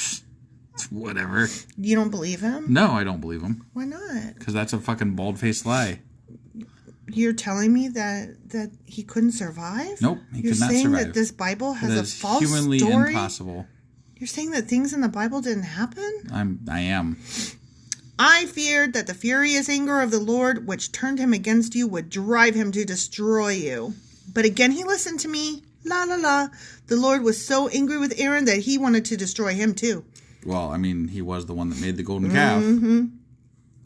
Whatever. You don't believe him? No, I don't believe him. Why not? Because that's a fucking bald-faced lie. You're telling me that he couldn't survive? Nope, he could not survive. You're saying that this Bible has a false humanly story? Impossible. You're saying that things in the Bible didn't happen? I am. I feared that the furious anger of the Lord, which turned him against you, would drive him to destroy you. But again he listened to me. La la la. The Lord was so angry with Aaron that he wanted to destroy him too. Well, I mean, he was the one that made the golden calf. Mm-hmm.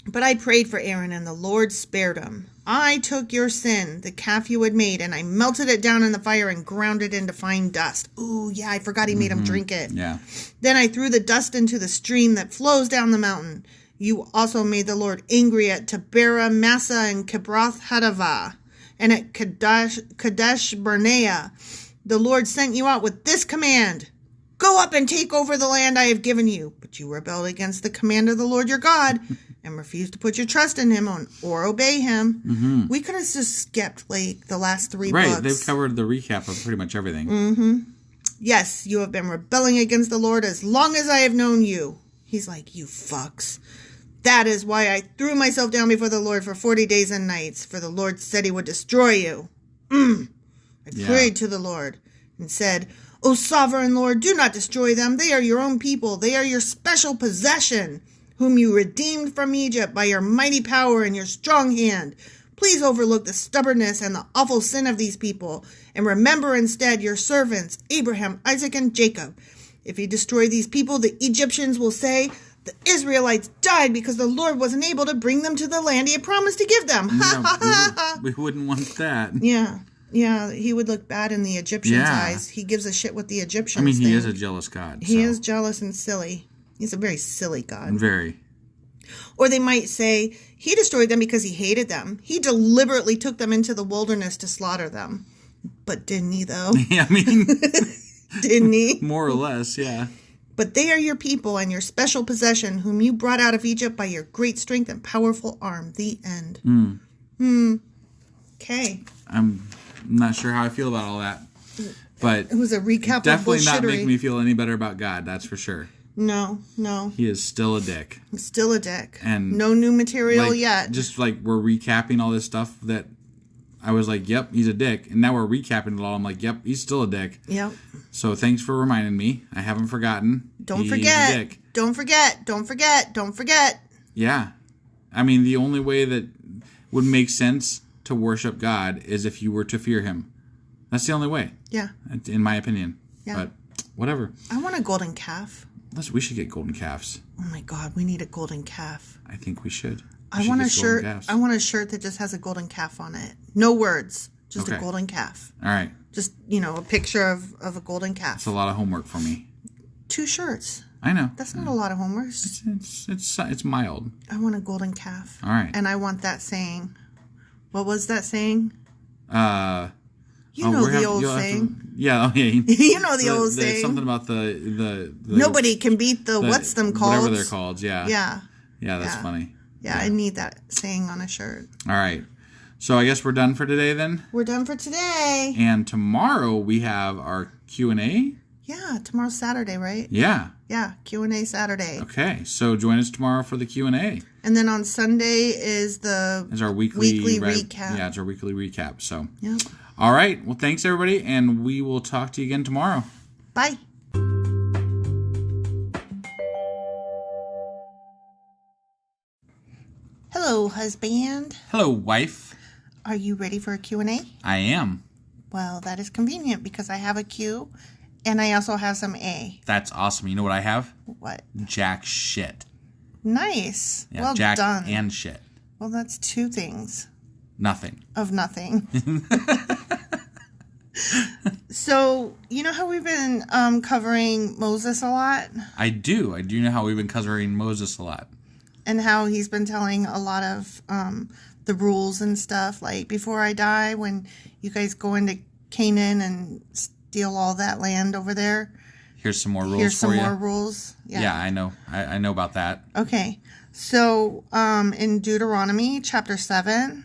But I prayed for Aaron, and the Lord spared him. I took your sin, the calf you had made, and I melted it down in the fire and ground it into fine dust. Ooh, yeah, I forgot he made him drink it. Yeah. Then I threw the dust into the stream that flows down the mountain. You also made the Lord angry at Taberah, Massa, and Kibroth Hadavah, and at Kadesh Barnea. The Lord sent you out with this command. Go up and take over the land I have given you. But you rebelled against the command of the Lord your God and refused to put your trust in him or obey him. Mm-hmm. We could have just skipped like the last 3 books. Right, they've covered the recap of pretty much everything. Mm-hmm. Yes, you have been rebelling against the Lord as long as I have known you. He's like, you fucks. That is why I threw myself down before the Lord for 40 days and nights, for the Lord said he would destroy you. I prayed to the Lord and said, O sovereign Lord, do not destroy them. They are your own people. They are your special possession, whom you redeemed from Egypt by your mighty power and your strong hand. Please overlook the stubbornness and the awful sin of these people, and remember instead your servants, Abraham, Isaac, and Jacob. If you destroy these people, the Egyptians will say, the Israelites died because the Lord wasn't able to bring them to the land he had promised to give them. We wouldn't want that. Yeah, he would look bad in the Egyptians' eyes. He gives a shit what the Egyptians think. He is a jealous God. He is jealous and silly. He's a very silly God. Very. Or they might say, he destroyed them because he hated them. He deliberately took them into the wilderness to slaughter them. But didn't he, though? Yeah, I mean... Didn't he? More or less, yeah. But they are your people and your special possession, whom you brought out of Egypt by your great strength and powerful arm. The end. Okay. I'm not sure how I feel about all that. But it was a recap definitely of not make me feel any better about God, that's for sure. No. He is still a dick. Still a dick. And no new material yet. Just like we're recapping all this stuff that I was like, yep, he's a dick. And now we're recapping it all. I'm like, yep, he's still a dick. Yep. So thanks for reminding me. I haven't forgotten. Don't forget. Don't forget. Yeah. I mean, the only way that would make sense to worship God is if you were to fear him. That's the only way. Yeah. In my opinion. Yeah. But whatever. I want a golden calf. We should get golden calves. Oh my God, we need a golden calf. I think we should. I want a shirt. I want a shirt that just has a golden calf on it. No words. Just a golden calf. All right. Just, a picture of a golden calf. It's a lot of homework for me. 2 shirts. I know. That's not a lot of homework. It's mild. I want a golden calf. All right. And I want that saying. What was that saying? You know the old saying. Yeah. You know the old saying. Something about the nobody can beat the what's them called. Whatever they're called. Yeah. Yeah. Yeah, that's funny. Yeah, I need that saying on a shirt. All right. So I guess we're done for today then? We're done for today. And tomorrow we have our Q&A. Yeah, tomorrow's Saturday, right? Yeah. Yeah, Q&A Saturday. Okay, so join us tomorrow for the Q&A. And then on Sunday is our weekly recap. Yeah, it's our weekly recap. So, yep. All right. Well, thanks everybody, and we will talk to you again tomorrow. Bye. Hello, husband. Hello, wife. Are you ready for a Q&A? I am. Well, that is convenient because I have a Q and I also have some A. That's awesome. You know what I have? What? Jack shit. Nice. Yeah, well Jack done. and shit. Well, that's two things. Nothing. Of nothing. So, you know how we've been covering Moses a lot? I do. I do know how we've been covering Moses a lot. And how he's been telling a lot of the rules and stuff. Like, before I die, when you guys go into Canaan and steal all that land over there. Here's some more rules for you. Here's some more rules. Yeah, I know. I know about that. Okay. So, in Deuteronomy Chapter 7,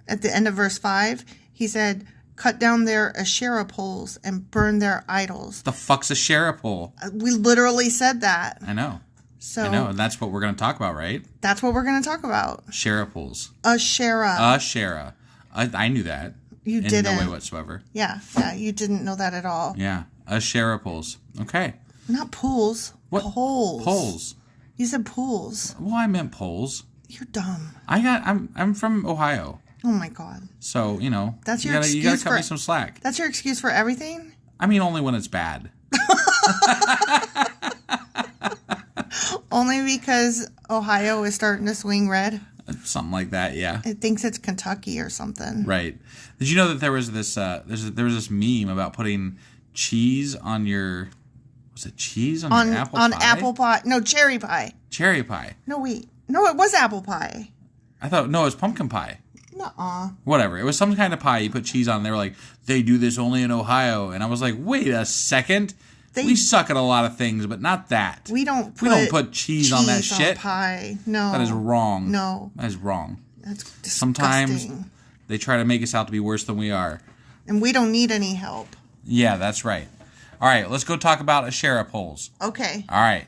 at the end of verse 5, he said, cut down their Ashira poles and burn their idols. The fuck's Ashira pole? We literally said that. I know. So I know, and that's what we're going to talk about, right? That's what we're going to talk about. Ashira poles. Ashira. I knew that. You didn't. In no way whatsoever. Yeah, you didn't know that at all. Yeah, Ashira poles. Okay. Not pools. What? Poles. Poles. You said pools. Well, I meant poles. You're dumb. I'm from Ohio. Oh my God. So, you know, that's your excuse. You gotta cut me some slack. That's your excuse for everything? I mean, only when it's bad. Only because Ohio is starting to swing red? Something like that, yeah. It thinks it's Kentucky or something. Right. Did you know that there was this there was this meme about putting cheese on your... Was it cheese on your apple pie? On apple pie. No, cherry pie. Cherry pie. No, wait. No, it was apple pie. I thought... No, it was pumpkin pie. Nuh-uh. Whatever. It was some kind of pie. You put cheese on. They were like, they do this only in Ohio. And I was like, wait a second. We suck at a lot of things, but not that. We don't put cheese on that shit. Pie. No. That is wrong. No. That is wrong. That's disgusting. Sometimes they try to make us out to be worse than we are. And we don't need any help. Yeah, that's right. All right, let's go talk about Ashira poles. Okay. All right.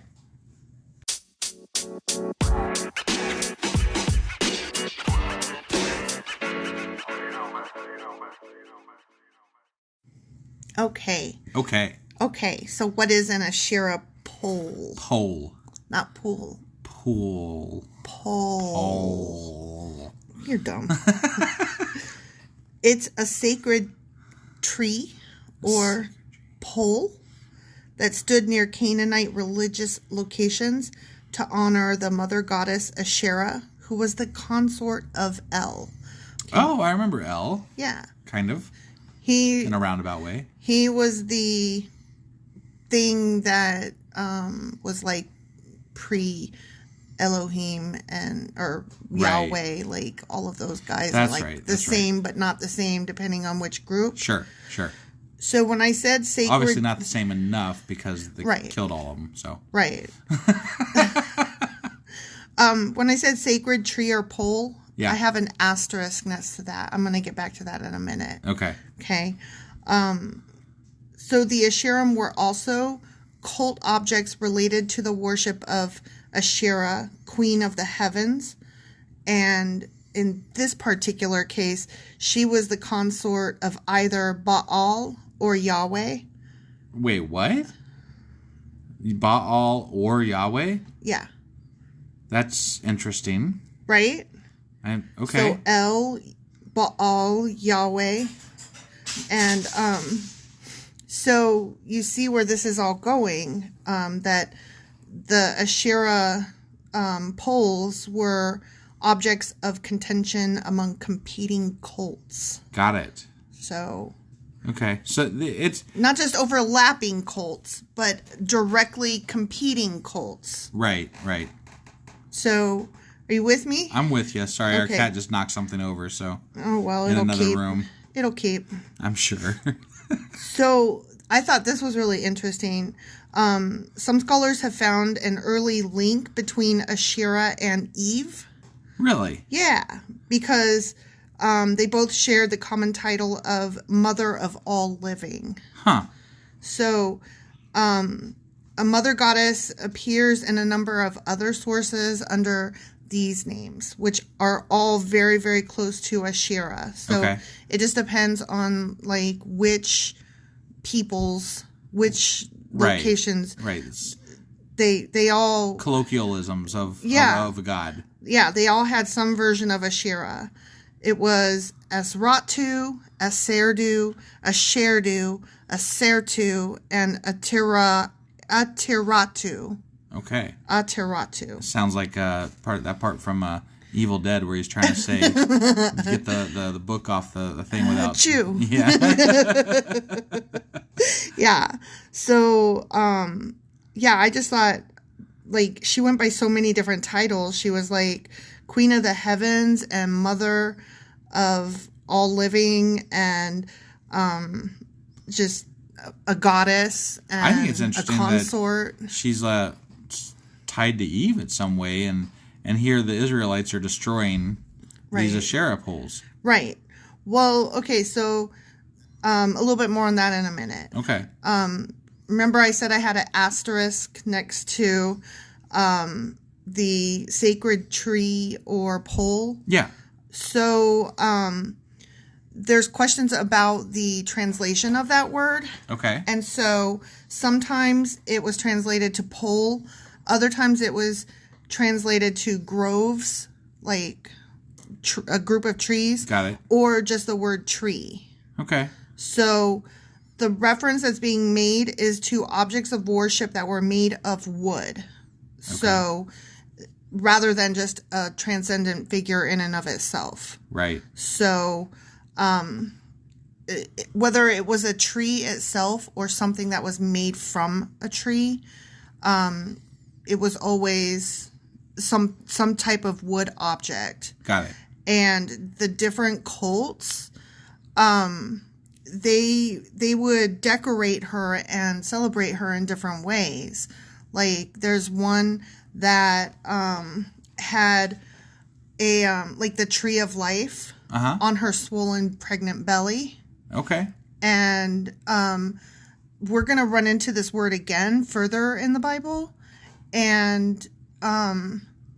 Okay, so what is an Ashira pole? Pole. Not pool. Pool. Pole. You're dumb. It's a sacred tree or pole that stood near Canaanite religious locations to honor the mother goddess Ashera, who was the consort of El. Okay. Oh, I remember El. Yeah. Kind of. In a roundabout way. He was the thing that was like pre-Elohim or Yahweh, like all of those guys That's are like right. the same, but not the same depending on which group. Sure. So when I said sacred... Obviously not the same enough because they killed all of them, so... Right. When I said sacred tree or pole, I have an asterisk next to that. I'm going to get back to that in a minute. Okay. So the Asherim were also cult objects related to the worship of Ashira, queen of the heavens. And in this particular case, she was the consort of either Baal or Yahweh. Wait, what? Baal or Yahweh? Yeah. That's interesting. Right? Okay. So El, Baal, Yahweh. And so you see where this is all going, that the Ashira poles were objects of contention among competing cults. Got it. So... Okay, so it's... Not just overlapping cults, but directly competing cults. Right. So, are you with me? I'm with you. Sorry, Our cat just knocked something over, so... Oh, well, in another room. It'll keep. I'm sure. So, I thought this was really interesting. Some scholars have found an early link between Ashira and Eve. Really? Yeah, because they both shared the common title of Mother of All Living. Huh. So, a mother goddess appears in a number of other sources under these names, which are all very, very close to Ashira. So it just depends on like which peoples, which locations. Right. They all colloquialisms of a god. Yeah, they all had some version of Ashira. It was Asratu, Aserdu, Asherdu, Asertu, and Atiratu. Okay. Atiratu. Sounds like part from Evil Dead where he's trying to say get the book off the thing without chew. Yeah. Yeah. So I just thought like she went by so many different titles. She was like Queen of the Heavens and Mother of All Living and just a goddess and I think it's interesting a consort. That she's tied to Eve in some way, and here the Israelites are destroying these Asherah poles. Right. Well, okay, so a little bit more on that in a minute. Okay. Remember I said I had an asterisk next to the sacred tree or pole? Yeah. So there's questions about the translation of that word. Okay. And so sometimes it was translated to pole. Other times it was translated to groves, like a group of trees. Got it. Or just the word tree. Okay. So the reference that's being made is to objects of worship that were made of wood. Okay. So rather than just a transcendent figure in and of itself. Right. So whether it was a tree itself or something that was made from a tree, it was always some type of wood object. Got it. And the different cults, they would decorate her and celebrate her in different ways. Like there's one that had a like the tree of life on her swollen pregnant belly. Okay. And we're going to run into this word again further in the Bible. And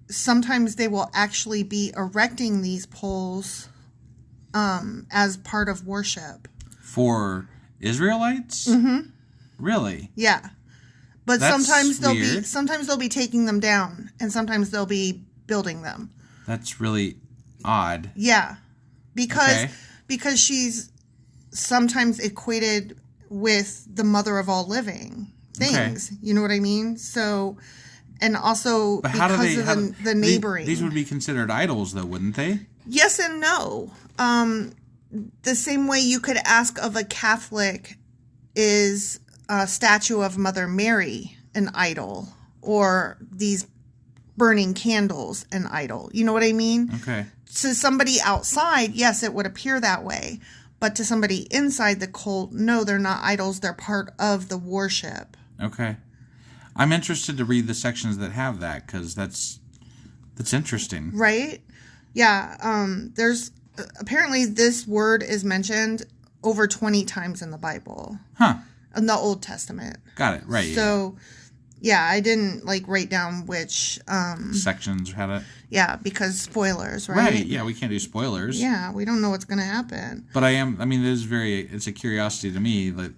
sometimes they will actually be erecting these poles as part of worship. For Israelites? Mm-hmm. Really? Yeah. But That's sometimes they'll be taking them down, and sometimes they'll be building them. That's really odd. Yeah. Because she's sometimes equated with the mother of all living things. Okay. You know what I mean? So, and also but because of the neighboring. These would be considered idols, though, wouldn't they? Yes and no. The same way you could ask of a Catholic, is a statue of Mother Mary an idol? Or these burning candles an idol? You know what I mean? Okay. To somebody outside, yes, it would appear that way. But to somebody inside the cult, no, they're not idols. They're part of the worship. Okay. I'm interested to read the sections that have that, because that's interesting. Right? Yeah. There's apparently this word is mentioned over 20 times in the Bible. Huh. In the Old Testament. Got it. Right. So, yeah, I didn't write down which sections had it. Yeah, because spoilers, right? Right. Yeah, we can't do spoilers. Yeah, we don't know what's going to happen. But it's a curiosity to me that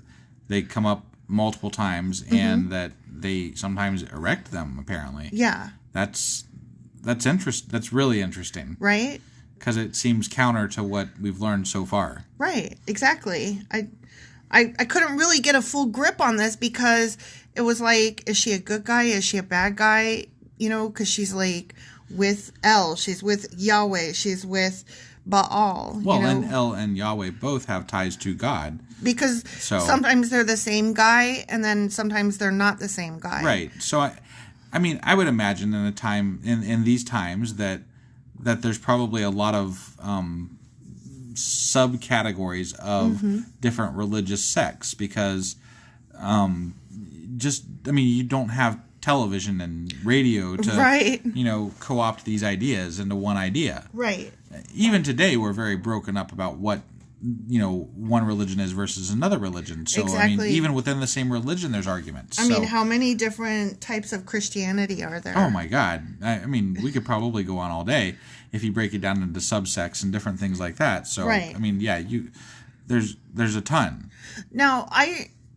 they come up multiple times and that they sometimes erect them, apparently. Yeah. That's That's really interesting. Right? Because it seems counter to what we've learned so far. Right. Exactly. I couldn't really get a full grip on this because it was like, is she a good guy? Is she a bad guy? You know, because she's with El, she's with Yahweh, she's with Baal. Well, and El and Yahweh both have ties to God. Because sometimes they're the same guy, and then sometimes they're not the same guy. Right. So, I would imagine in these times that there's probably a lot of subcategories of different religious sects, because you don't have television and radio to, co-opt these ideas into one idea. Right. Even today, we're very broken up about what, one religion is versus another religion. So, exactly. Even within the same religion, there's arguments. How many different types of Christianity are there? Oh, my God. We could probably go on all day if you break it down into subsects and different things like that. So, right. There's a ton. Now,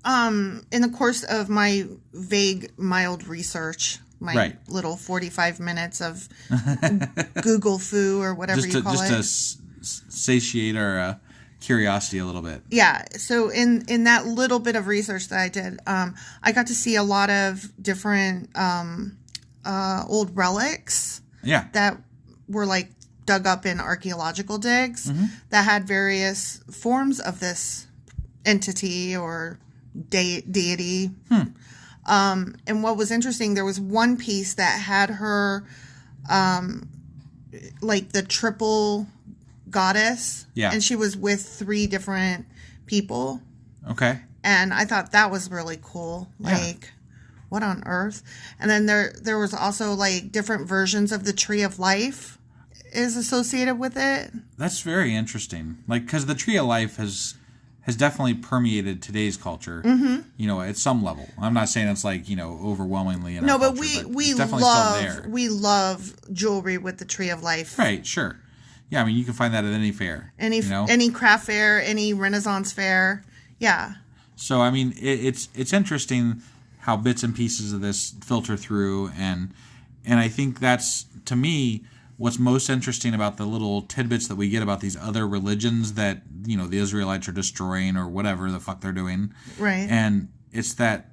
in the course of my vague, mild research, my little 45 minutes of Google foo or whatever you call it. Just to satiate our curiosity a little bit. Yeah. So in that little bit of research that I did, I got to see a lot of different old relics that were like dug up in archaeological digs that had various forms of this entity or deity. And what was interesting, there was one piece that had her like the triple goddess, and she was with 3 different people. Okay. And I thought that was really cool. Like, what on earth? And then there was also like different versions of the tree of life is associated with it. That's very interesting. Like, because the tree of life has definitely permeated today's culture, at some level. I'm not saying it's like, overwhelmingly in our culture, but we love jewelry with the tree of life. Right, sure. Yeah, you can find that at any fair. Any craft fair, any Renaissance fair. Yeah. So, it's interesting how bits and pieces of this filter through, and I think that's, to me, what's most interesting about the little tidbits that we get about these other religions that, the Israelites are destroying or whatever the fuck they're doing. Right. And it's that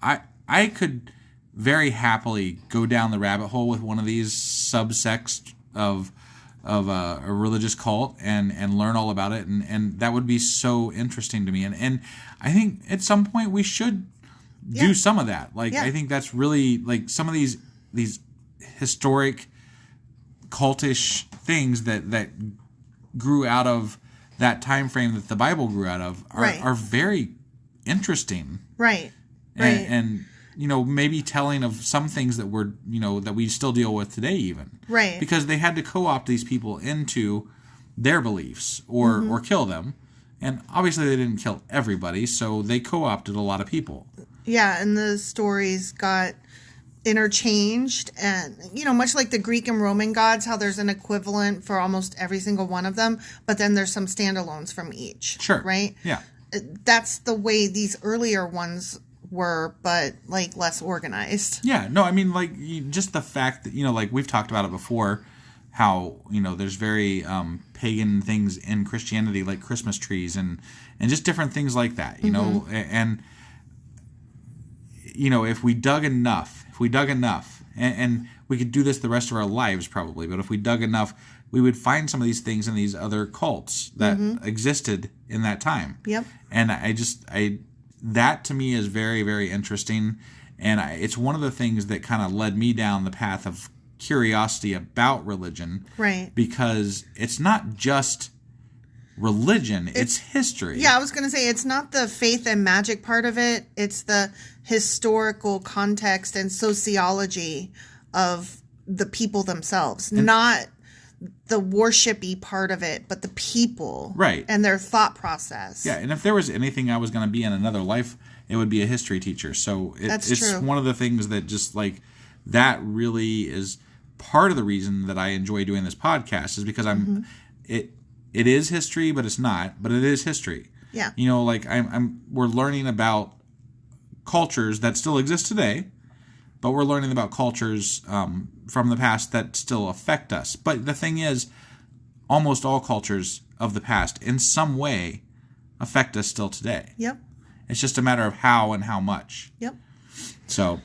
I could very happily go down the rabbit hole with one of these subsects of a religious cult and learn all about it. And that would be so interesting to me. And I think at some point we should do some of that. I think that's really, like, some of these historic cultish things that grew out of that time frame that the Bible grew out of are very interesting. Right. And maybe telling of some things that were, that we still deal with today even. Right. Because they had to co-opt these people into their beliefs or kill them. And obviously they didn't kill everybody, so they co-opted a lot of people. Yeah, and the stories got interchanged, and much like the Greek and Roman gods, how there's an equivalent for almost every single one of them, but then there's some standalones from each. Sure. Right? Yeah. That's the way these earlier ones were, but like less organized. Yeah. No, just the fact that, we've talked about it before, how, there's very pagan things in Christianity, like Christmas trees and just different things like that, and if we dug enough, and we could do this the rest of our lives probably, but if we dug enough, we would find some of these things in these other cults that existed in that time. Yep. And that to me is very, very interesting. And it's one of the things that kind of led me down the path of curiosity about religion. Right. Because it's not just religion, it's history. Yeah, I was going to say, it's not the faith and magic part of it. It's the historical context and sociology of the people themselves. Not the worshipy part of it, but the people. Right. And their thought process. Yeah, and if there was anything I was going to be in another life, it would be a history teacher. So it's true. One of the things that just like, that really is part of the reason that I enjoy doing this podcast, is because it is history, but it's not. But it is history. Yeah. We're learning about cultures that still exist today, but we're learning about cultures from the past that still affect us. But the thing is, almost all cultures of the past, in some way, affect us still today. Yep. It's just a matter of how and how much. Yep. So.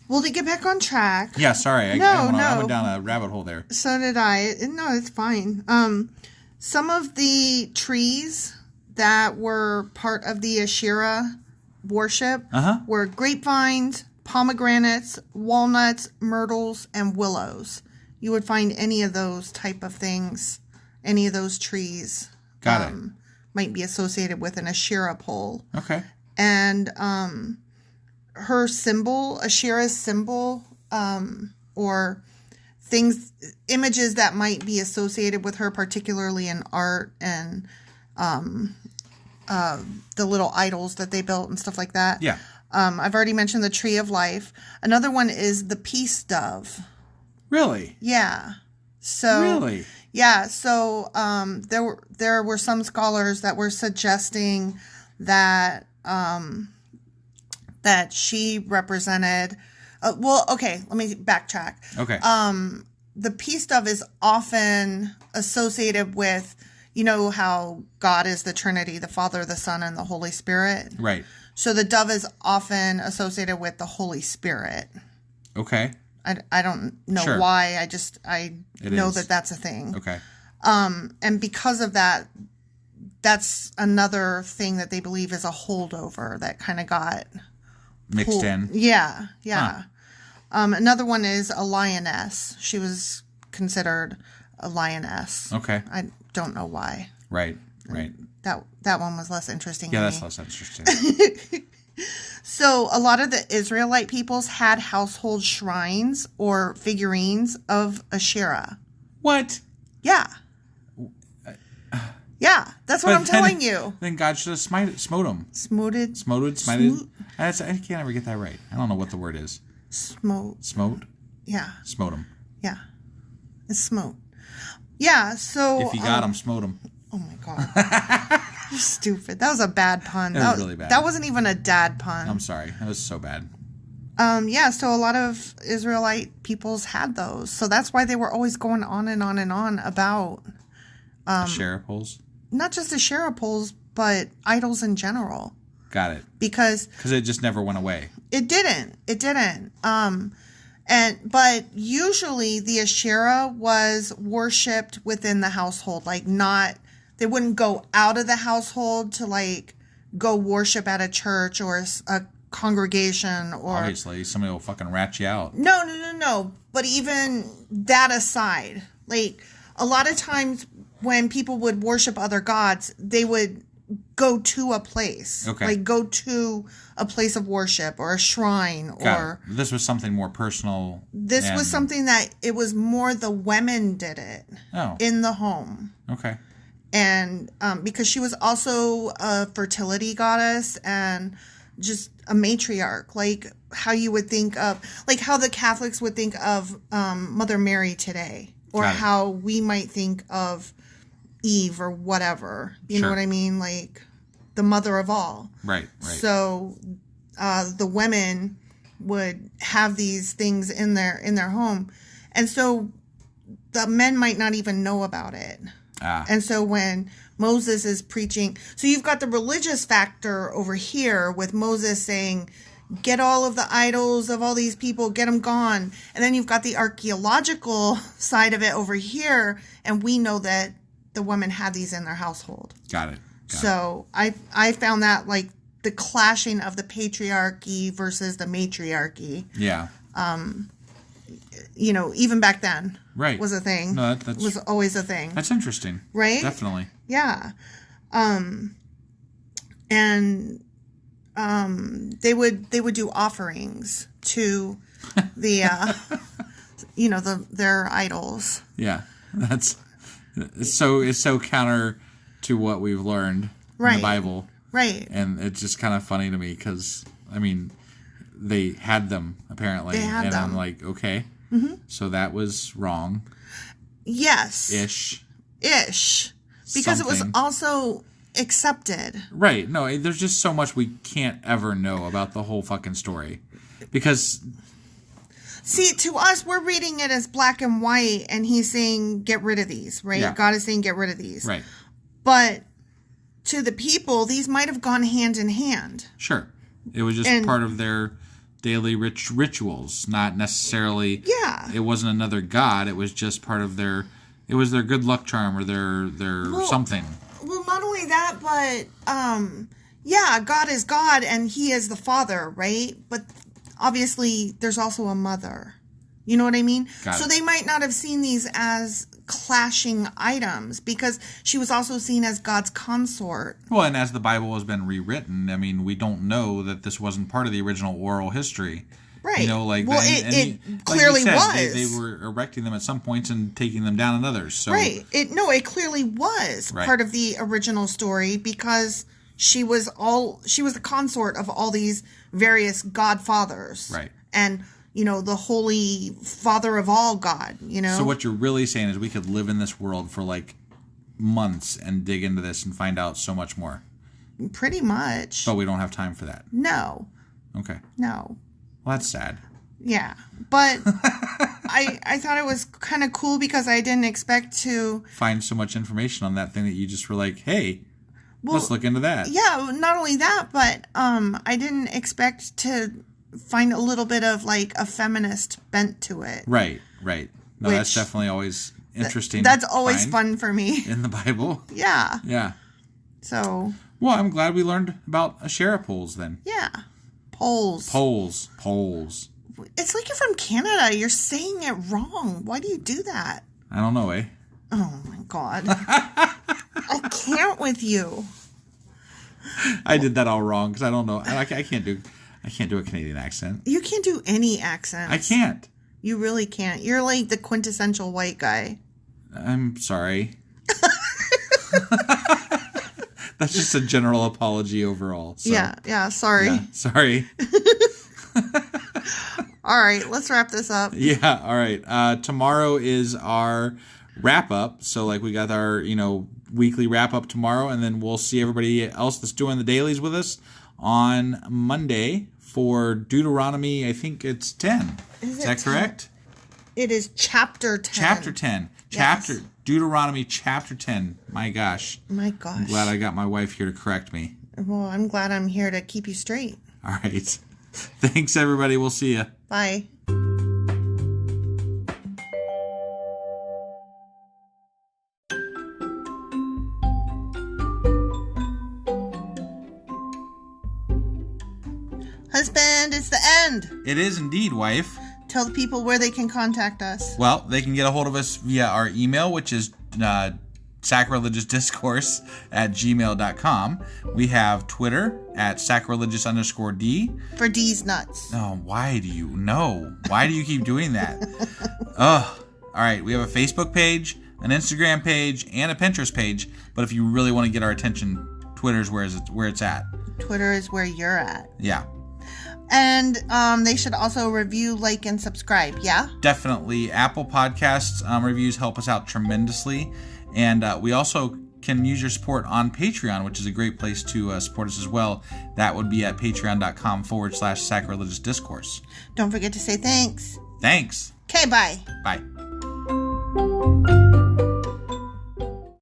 Well, to get back on track. Yeah, sorry. I went down a rabbit hole there. So did I. No, it's fine. Some of the trees that were part of the Ashira worship were grapevines, pomegranates, walnuts, myrtles, and willows. You would find any of those type of things, any of those trees. Got it. Might be associated with an Ashira pole. Okay. And her symbol, Ashira's symbol, or images that might be associated with her, particularly in art and the little idols that they built and stuff like that. Yeah. I've already mentioned the tree of life. Another one is the peace dove. Really? Yeah. So really? Yeah. So there were some scholars that were suggesting that that she represented. Okay. Let me backtrack. Okay. The peace dove is often associated with, you know, how God is the Trinity, the Father, the Son, and the Holy Spirit. Right. So the dove is often associated with the Holy Spirit. Okay. I don't know why. I know that that's a thing. Okay. And because of that, that's another thing that they believe is a holdover that kind of got mixed in. Yeah. Yeah. Huh. Another one is a lioness. She was considered a lioness. Okay. I don't know why. Right. Right. That one was less interesting. Yeah, that's less interesting. So a lot of the Israelite peoples had household shrines or figurines of Ashira. What? Yeah. Yeah, that's what I'm telling you. Then God should have smote them. Smited. I can't ever get that right. I don't know what the word is. Smote? Yeah. Smote them. Yeah. It's smote. Yeah, so... If you got them, smote them. Oh, my God. You're stupid. That was a bad pun. That was really bad. That wasn't even a dad pun. I'm sorry. That was so bad. Yeah, so a lot of Israelite peoples had those. So that's why they were always going on and on and on about... Asherah poles? Not just Asherah poles, but idols in general. Got it. Because it just never went away. It didn't. But usually the Asherah was worshipped within the household. Like they wouldn't go out of the household to like go worship at a church or a congregation or... Obviously, somebody will fucking rat you out. No. But even that aside, like a lot of times when people would worship other gods, they would go to a place. Okay. Like go to a place of worship or a shrine or... This was something more personal. This was something that it was more the women did it. Oh. In the home. Okay. And because she was also a fertility goddess and just a matriarch, like how you would think of... Like how the Catholics would think of Mother Mary today. Or how we might think of Eve or whatever. You know what I mean? Like the mother of all. Right. So the women would have these things in their home. And so the men might not even know about it. And so when Moses is preaching, so you've got the religious factor over here with Moses saying, get all of the idols of all these people, get them gone. And then you've got the archaeological side of it over here. And we know that the women had these in their household. Got it. So I found that like the clashing of the patriarchy versus the matriarchy. Yeah. Even back then. Right. Was a thing. No, that was always a thing. That's interesting. Right? Definitely. Yeah. And they would do offerings to the their idols. Yeah. It's so counter to what we've learned in the Bible. Right. And it's just kind of funny to me because, I mean, they had them, apparently. And I'm like, okay. Mm-hmm. So that was wrong. Yes. Ish. Because it was also accepted. Right. No, there's just so much we can't ever know about the whole fucking story. Because... See, to us, we're reading it as black and white, and he's saying, get rid of these, right? Yeah. God is saying, get rid of these. Right. But to the people, these might have gone hand in hand. Sure. It was just part of their daily rituals, not necessarily... Yeah. It wasn't another god, it was just part of their... It was their good luck charm or their something. Well, not only that, but, God is God, and he is the Father, right? But... Obviously, there's also a mother. You know what I mean? Got it. They might not have seen these as clashing items because she was also seen as God's consort. Well, and as the Bible has been rewritten, I mean, we don't know that this wasn't part of the original oral history. Right. It clearly like you said, was. They were erecting them at some points and taking them down at others. So. Right. It clearly was part of the original story because she was the consort of all these various godfathers. Right. And, the holy father of all God, So what you're really saying is we could live in this world for like months and dig into this and find out so much more. Pretty much. But we don't have time for that. No. Okay. No. Well, that's sad. Yeah, but I thought it was kind of cool because I didn't expect to find so much information on that thing that you just were like, hey, let's look into that. Yeah, not only that, but I didn't expect to find a little bit of like a feminist bent to it. Right. No, that's definitely always interesting. That's always fun for me. In the Bible? Yeah. Yeah. So. Well, I'm glad we learned about Ashira poles then. Yeah. Poles. It's like you're from Canada. You're saying it wrong. Why do you do that? I don't know, eh? Oh, my God. I can't with you. I did that all wrong because I don't know. I can't do a Canadian accent. You can't do any accents. I can't. You really can't. You're like the quintessential white guy. I'm sorry. That's just a general apology overall. So. Yeah, sorry. Yeah, sorry. All right, let's wrap this up. Yeah, all right. Tomorrow is our wrap-up. So, we got our, weekly wrap-up tomorrow, and then we'll see everybody else that's doing the dailies with us on Monday for Deuteronomy, I think it's 10. Is that 10? Correct? It is Chapter 10. Chapter 10. Yes. Deuteronomy Chapter 10. My gosh. My gosh. I'm glad I got my wife here to correct me. Well, I'm glad I'm here to keep you straight. All right. Thanks, everybody. We'll see you. Bye. Husband, it's the end. It is indeed, wife. Tell the people where they can contact us. Well, they can get a hold of us via our email, which is Sacrilegious Discourse at gmail.com. We have Twitter at sacrilegious_D. For D's nuts. Oh, why do you keep doing that? Ugh. All right, we have a Facebook page, an Instagram page, and a Pinterest page. But if you really want to get our attention, Twitter's where it's at. Twitter is where you're at. Yeah. And they should also review, like, and subscribe, yeah? Definitely. Apple Podcasts reviews help us out tremendously. And we also can use your support on Patreon, which is a great place to support us as well. That would be at patreon.com/sacrilegious discourse. Don't forget to say thanks. Thanks. Okay, bye. Bye.